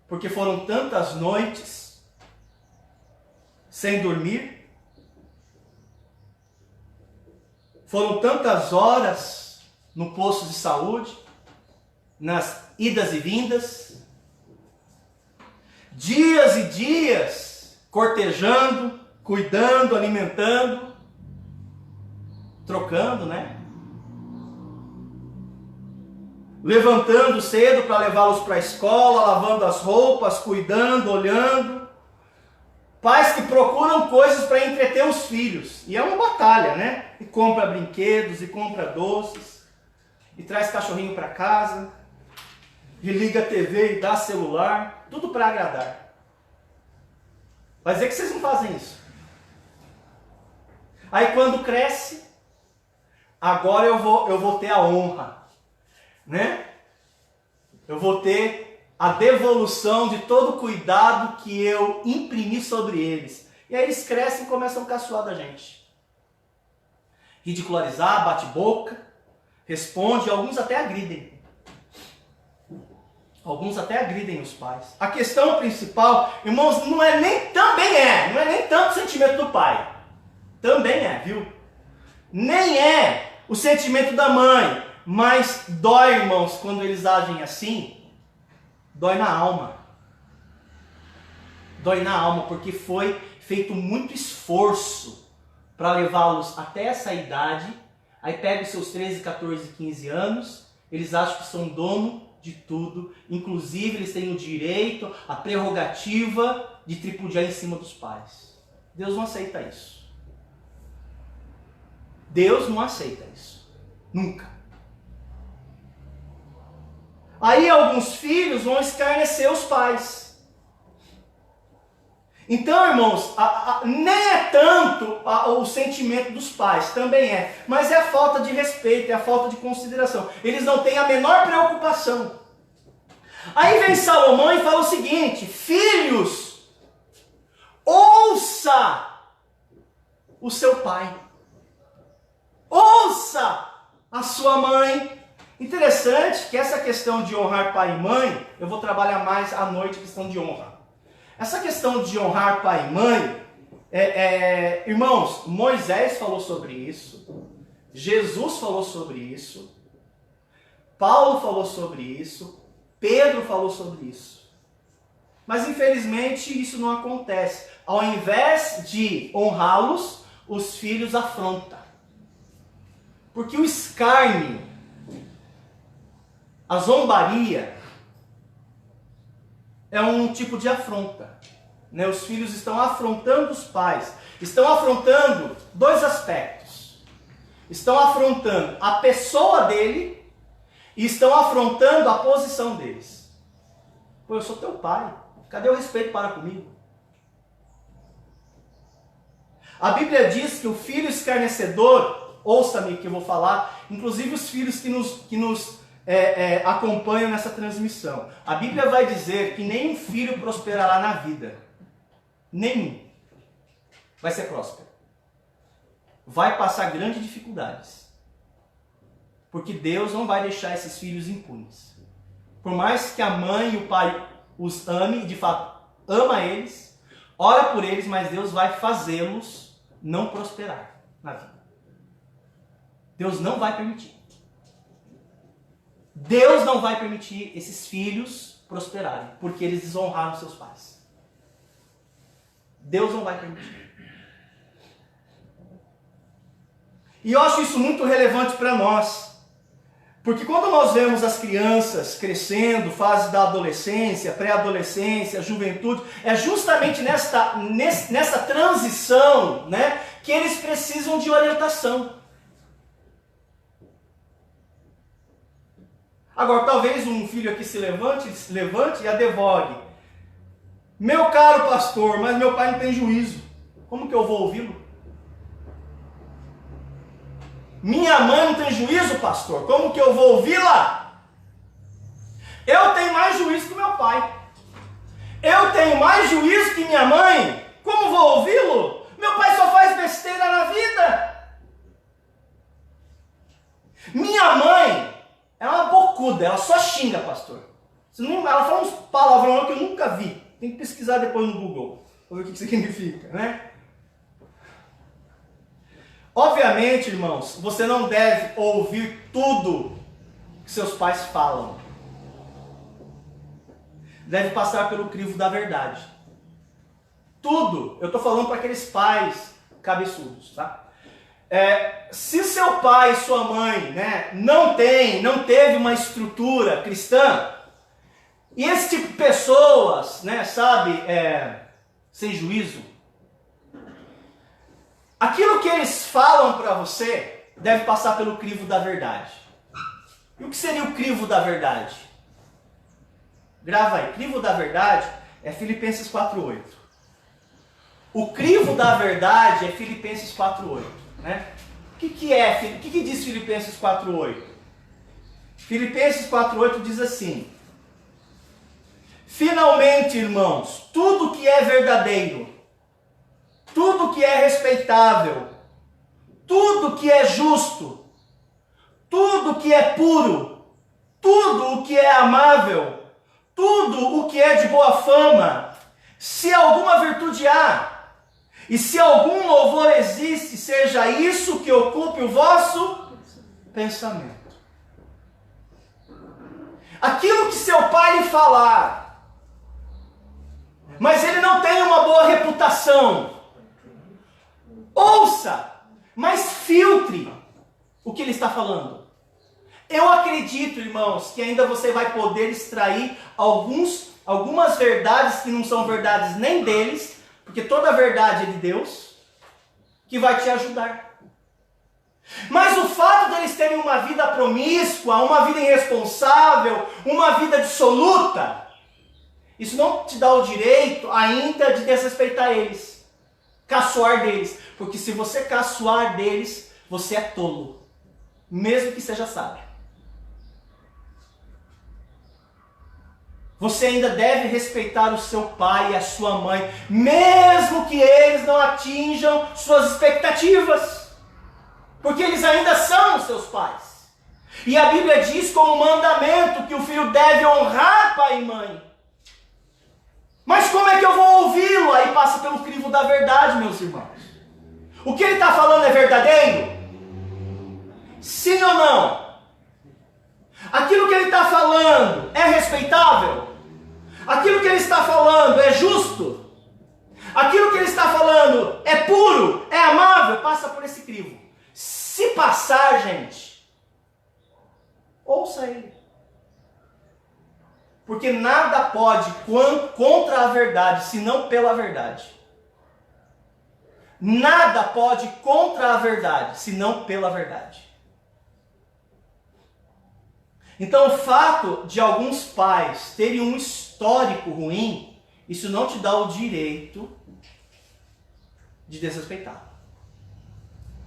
Porque foram tantas noites sem dormir. Foram tantas horas no posto de saúde, nas idas e vindas. Dias e dias cortejando, cuidando, alimentando, trocando, né? Levantando cedo para levá-los para a escola, lavando as roupas, cuidando, olhando. Pais que procuram coisas para entreter os filhos. E é uma batalha, né? E compra brinquedos, e compra doces, e traz cachorrinho para casa, e liga a TV e dá celular, tudo para agradar. Vai dizer que vocês não fazem isso. Aí quando cresce, agora eu vou ter a honra, né? Eu vou ter a devolução de todo o cuidado que eu imprimi sobre eles. E aí eles crescem e começam a caçoar da gente. Ridicularizar, bate boca, responde, alguns até agridem. Alguns até agridem os pais. A questão principal, irmãos, não é nem tanto o sentimento do pai. Também é, viu? Nem é o sentimento da mãe. Mas dói, irmãos, quando eles agem assim. Dói na alma. Dói na alma, porque foi feito muito esforço para levá-los até essa idade. Aí pega os seus 13, 14, 15 anos. Eles acham que são dono de tudo, inclusive eles têm o direito, a prerrogativa de tripudiar em cima dos pais. Deus não aceita isso. Deus não aceita isso. Nunca. Aí alguns filhos vão escarnecer os pais. Então, irmãos, nem é tanto o sentimento dos pais, também é, mas é a falta de respeito, é a falta de consideração. Eles não têm a menor preocupação. Aí vem Salomão e fala o seguinte: filhos, ouça o seu pai, ouça a sua mãe. Interessante que essa questão de honrar pai e mãe, eu vou trabalhar mais à noite a questão de honra. Essa questão de honrar pai e mãe, irmãos, Moisés falou sobre isso, Jesus falou sobre isso, Paulo falou sobre isso, Pedro falou sobre isso. Mas infelizmente isso não acontece. Ao invés de honrá-los, os filhos afrontam. Porque o escárnio, A zombaria é um tipo de afronta. Né? Os filhos estão afrontando os pais. Estão afrontando dois aspectos. Estão afrontando a pessoa dele e estão afrontando a posição deles. Pô, eu sou teu pai. Cadê o respeito para comigo? A Bíblia diz que o filho escarnecedor, ouça-me que eu vou falar, inclusive os filhos que nos acompanham nessa transmissão. A Bíblia vai dizer que nenhum filho prosperará na vida. Nenhum vai ser próspero. Vai passar grandes dificuldades. Porque Deus não vai deixar esses filhos impunes. Por mais que a mãe e o pai os ame, de fato ama eles, ora por eles, mas Deus vai fazê-los não prosperar na vida. Deus não vai permitir. Deus não vai permitir esses filhos prosperarem, porque eles desonraram seus pais. Deus não vai permitir. E eu acho isso muito relevante para nós. Porque quando nós vemos as crianças crescendo, fase da adolescência, pré-adolescência, juventude, é justamente nessa transição, né, que eles precisam de orientação. Agora, talvez um filho aqui se levante e advogue. Meu caro pastor, mas meu pai não tem juízo. Como que eu vou ouvi-lo? Minha mãe não tem juízo, pastor. Como que eu vou ouvi-la? Eu tenho mais juízo que meu pai. Eu tenho mais juízo que minha mãe. Como vou ouvi-lo? Meu pai só faz besteira na vida. Minha mãe é uma bocuda. Ela só xinga, pastor. Ela fala uns palavrões que eu nunca vi. Tem que pesquisar depois no Google para ver o que significa, né? Obviamente, irmãos, você não deve ouvir tudo que seus pais falam. Deve passar pelo crivo da verdade. Tudo. Eu estou falando para aqueles pais cabeçudos, tá? Se seu pai e sua mãe, né, não teve uma estrutura cristã, e esse tipo de pessoas, né, sabe, sem juízo, aquilo que eles falam para você deve passar pelo crivo da verdade. E o que seria o crivo da verdade? Grava aí. Crivo da verdade é Filipenses 4:8. O crivo da verdade é Filipenses 4:8. Né? O que diz Filipenses 4:8? Filipenses 4:8 diz assim: finalmente, irmãos, tudo que é verdadeiro, tudo que é respeitável, tudo que é justo, tudo que é puro, tudo o que é amável, tudo o que é de boa fama, se alguma virtude há, e se algum louvor existe, seja isso que ocupe o vosso pensamento. Aquilo que seu pai lhe falar, mas ele não tem uma boa reputação, ouça, mas filtre o que ele está falando. Eu acredito, irmãos, que ainda você vai poder extrair algumas verdades que não são verdades nem deles, porque toda a verdade é de Deus, que vai te ajudar. Mas o fato deles terem uma vida promíscua, uma vida irresponsável, uma vida dissoluta, isso não te dá o direito ainda de desrespeitar eles, caçoar deles. Porque se você caçoar deles, você é tolo, mesmo que seja sábio. Você ainda deve respeitar o seu pai e a sua mãe, mesmo que eles não atinjam suas expectativas, porque eles ainda são os seus pais. E a Bíblia diz como mandamento que o filho deve honrar pai e mãe. Mas como é que eu vou ouvi-lo? Aí passa pelo crivo da verdade, meus irmãos. O que ele está falando é verdadeiro? Sim ou não? Aquilo que ele está falando é respeitável? Aquilo que ele está falando é justo? Aquilo que ele está falando é puro? É amável? Passa por esse crivo. Se passar, gente, ouça ele. Porque nada pode contra a verdade, senão pela verdade. Nada pode contra a verdade, senão pela verdade. Então, o fato de alguns pais terem um histórico ruim, isso não te dá o direito de desrespeitar.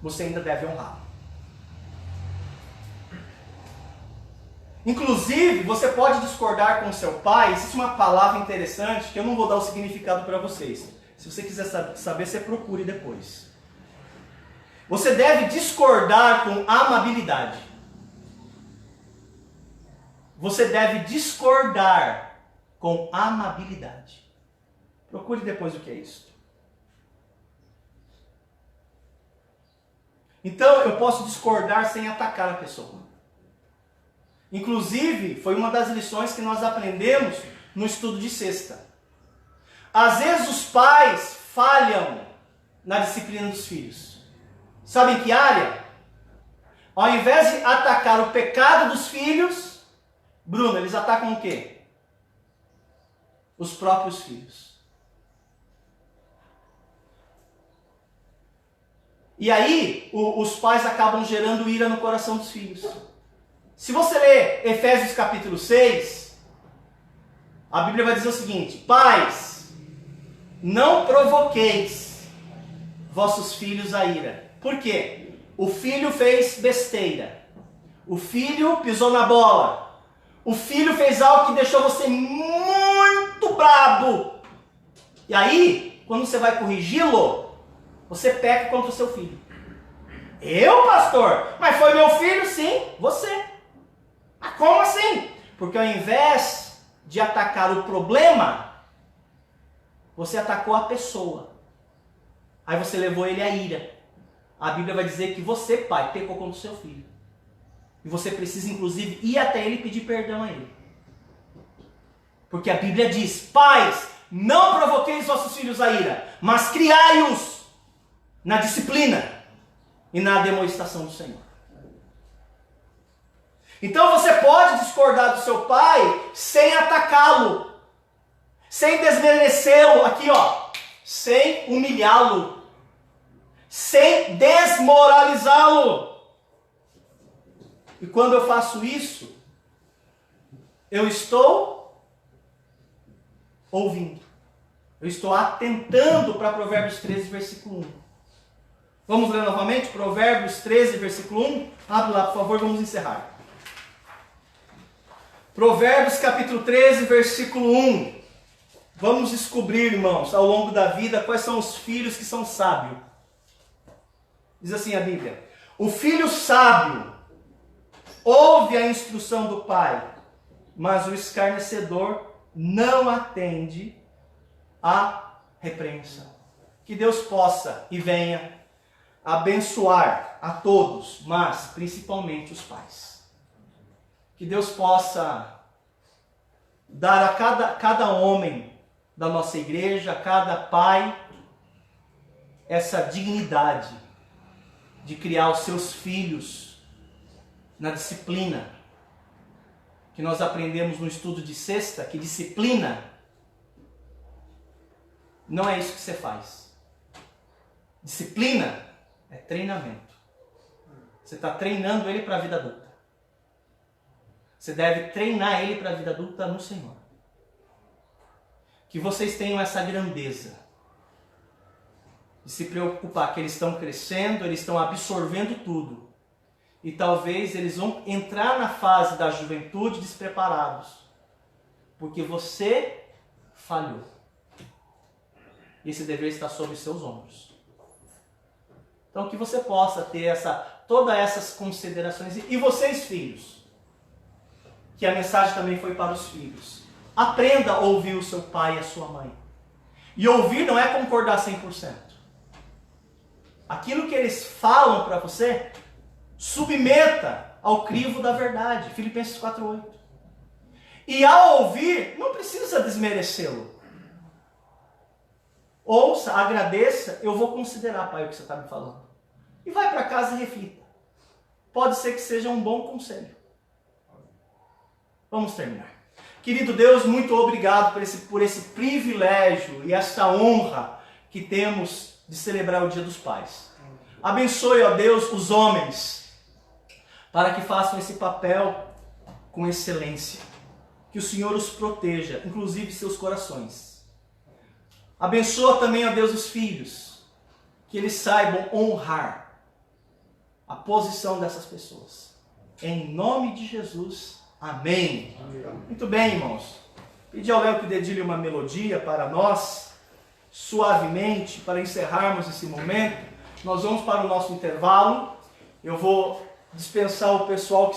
Você ainda deve honrar. Inclusive, você pode discordar com seu pai. Existe uma palavra interessante que eu não vou dar o significado para vocês. Se você quiser saber, você procure depois. Você deve discordar com amabilidade. Você deve discordar com amabilidade. Procure depois o que é isso. Então, eu posso discordar sem atacar a pessoa. Inclusive, foi uma das lições que nós aprendemos no estudo de sexta. Às vezes os pais falham na disciplina dos filhos. Sabe em que área? Ao invés de atacar o pecado dos filhos, Bruno, eles atacam o quê? Os próprios filhos. E aí, os pais acabam gerando ira no coração dos filhos. Se você ler Efésios capítulo 6, a Bíblia vai dizer o seguinte: pais, não provoqueis vossos filhos a ira. Por quê? O filho fez besteira. O filho pisou na bola. O filho fez algo que deixou você muito brabo. E aí, quando você vai corrigi-lo, você peca contra o seu filho. Eu, pastor? Mas foi meu filho? Sim, você. Mas como assim? Porque ao invés de atacar o problema, você atacou a pessoa. Aí você levou ele à ira. A Bíblia vai dizer que você, pai, pecou contra o seu filho. E você precisa, inclusive, ir até ele e pedir perdão a ele. Porque a Bíblia diz: pais, não provoqueis vossos filhos a ira, mas criai-os na disciplina e na demonstração do Senhor. Então você pode discordar do seu pai sem atacá-lo, sem desmerecê-lo, aqui ó, sem humilhá-lo, sem desmoralizá-lo. E quando eu faço isso, eu estou ouvindo. Eu estou atentando para Provérbios 13, versículo 1. Vamos ler novamente? Provérbios 13, versículo 1. Abre lá, por favor, vamos encerrar. Provérbios capítulo 13, versículo 1. Vamos descobrir, irmãos, ao longo da vida, quais são os filhos que são sábios. Diz assim a Bíblia: o filho sábio ouve a instrução do pai, mas o escarnecedor não atende à repreensão. Que Deus possa e venha abençoar a todos, mas principalmente os pais. Que Deus possa dar a cada homem da nossa igreja, a cada pai, essa dignidade de criar os seus filhos na disciplina. Que nós aprendemos no estudo de sexta, que disciplina não é isso que você faz. Disciplina é treinamento. Você está treinando ele para a vida adulta. Você deve treinar ele para a vida adulta no Senhor. Que vocês tenham essa grandeza de se preocupar que eles estão crescendo, eles estão absorvendo tudo. E talvez eles vão entrar na fase da juventude despreparados. Porque você falhou. E esse dever está sobre seus ombros. Então que você possa ter todas essas considerações. E vocês, filhos, que a mensagem também foi para os filhos. Aprenda a ouvir o seu pai e a sua mãe. E ouvir não é concordar 100%. Aquilo que eles falam para você, submeta ao crivo da verdade. Filipenses 4:8. E ao ouvir, não precisa desmerecê-lo. Ouça, agradeça, eu vou considerar, pai, o que você está me falando. E vai para casa e reflita. Pode ser que seja um bom conselho. Vamos terminar. Querido Deus, muito obrigado por esse privilégio e esta honra que temos de celebrar o Dia dos Pais. Abençoe, ó Deus, os homens, para que façam esse papel com excelência. Que o Senhor os proteja, inclusive seus corações. Abençoa também, ó Deus, os filhos, que eles saibam honrar a posição dessas pessoas. Em nome de Jesus, amém. Muito bem, irmãos. Pedi ao Léo que dedilhe uma melodia para nós, suavemente, para encerrarmos esse momento. Nós vamos para o nosso intervalo. Eu vou dispensar o pessoal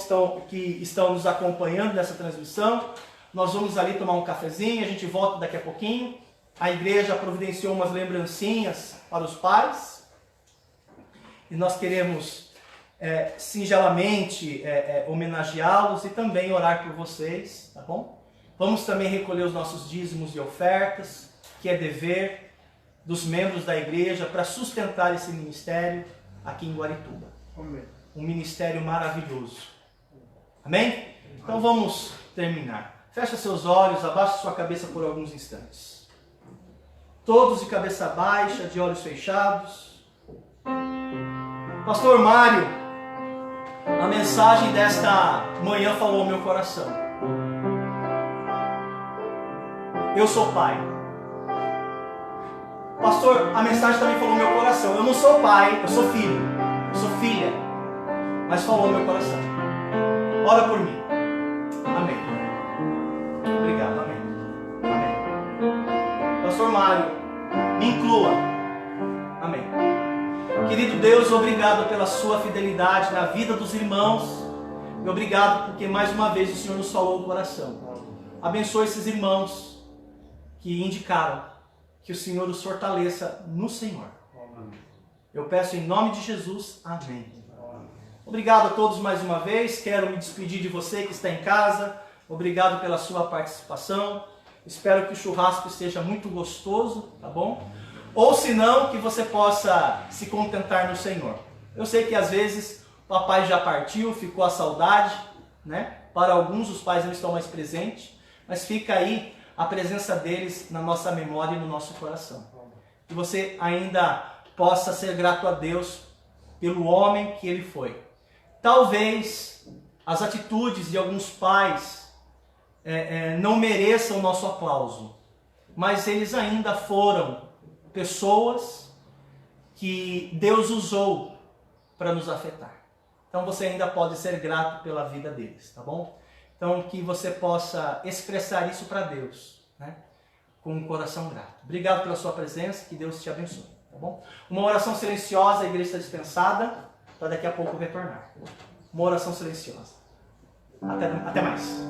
que estão nos acompanhando nessa transmissão. Nós vamos ali tomar um cafezinho, a gente volta daqui a pouquinho. A igreja providenciou umas lembrancinhas para os pais. E nós queremos singelamente homenageá-los e também orar por vocês, tá bom? Vamos também recolher os nossos dízimos e ofertas, que é dever dos membros da igreja para sustentar esse ministério aqui em Guarituba. Amém. Um ministério maravilhoso. Amém? Então vamos terminar. Fecha seus olhos, abaixa sua cabeça por alguns instantes. Todos de cabeça baixa, de olhos fechados. Pastor Mário, a mensagem desta manhã falou ao meu coração. Eu sou pai. Pastor, a mensagem também falou ao meu coração. Eu não sou pai, eu sou filho. Eu sou filha. Mas falou ao meu coração. Ora por mim. Amém. Obrigado, amém. Amém. Pastor Mário, me inclua. Amém. Querido Deus, obrigado pela sua fidelidade na vida dos irmãos. E obrigado porque mais uma vez o Senhor nos falou o coração. Abençoe esses irmãos que indicaram que o Senhor os fortaleça no Senhor. Eu peço em nome de Jesus. Amém. Obrigado a todos mais uma vez. Quero me despedir de você que está em casa. Obrigado pela sua participação. Espero que o churrasco esteja muito gostoso, tá bom? Ou se não, que você possa se contentar no Senhor. Eu sei que às vezes o papai já partiu, ficou a saudade, né? Para alguns os pais não estão mais presentes, mas fica aí a presença deles na nossa memória e no nosso coração. Que você ainda possa ser grato a Deus pelo homem que ele foi. Talvez as atitudes de alguns pais não mereçam o nosso aplauso, mas eles ainda foram pessoas que Deus usou para nos afetar. Então você ainda pode ser grato pela vida deles, tá bom? Então que você possa expressar isso para Deus, né? Com um coração grato. Obrigado pela sua presença, que Deus te abençoe, tá bom? Uma oração silenciosa, a igreja está dispensada, para daqui a pouco retornar. Uma oração silenciosa. Até mais.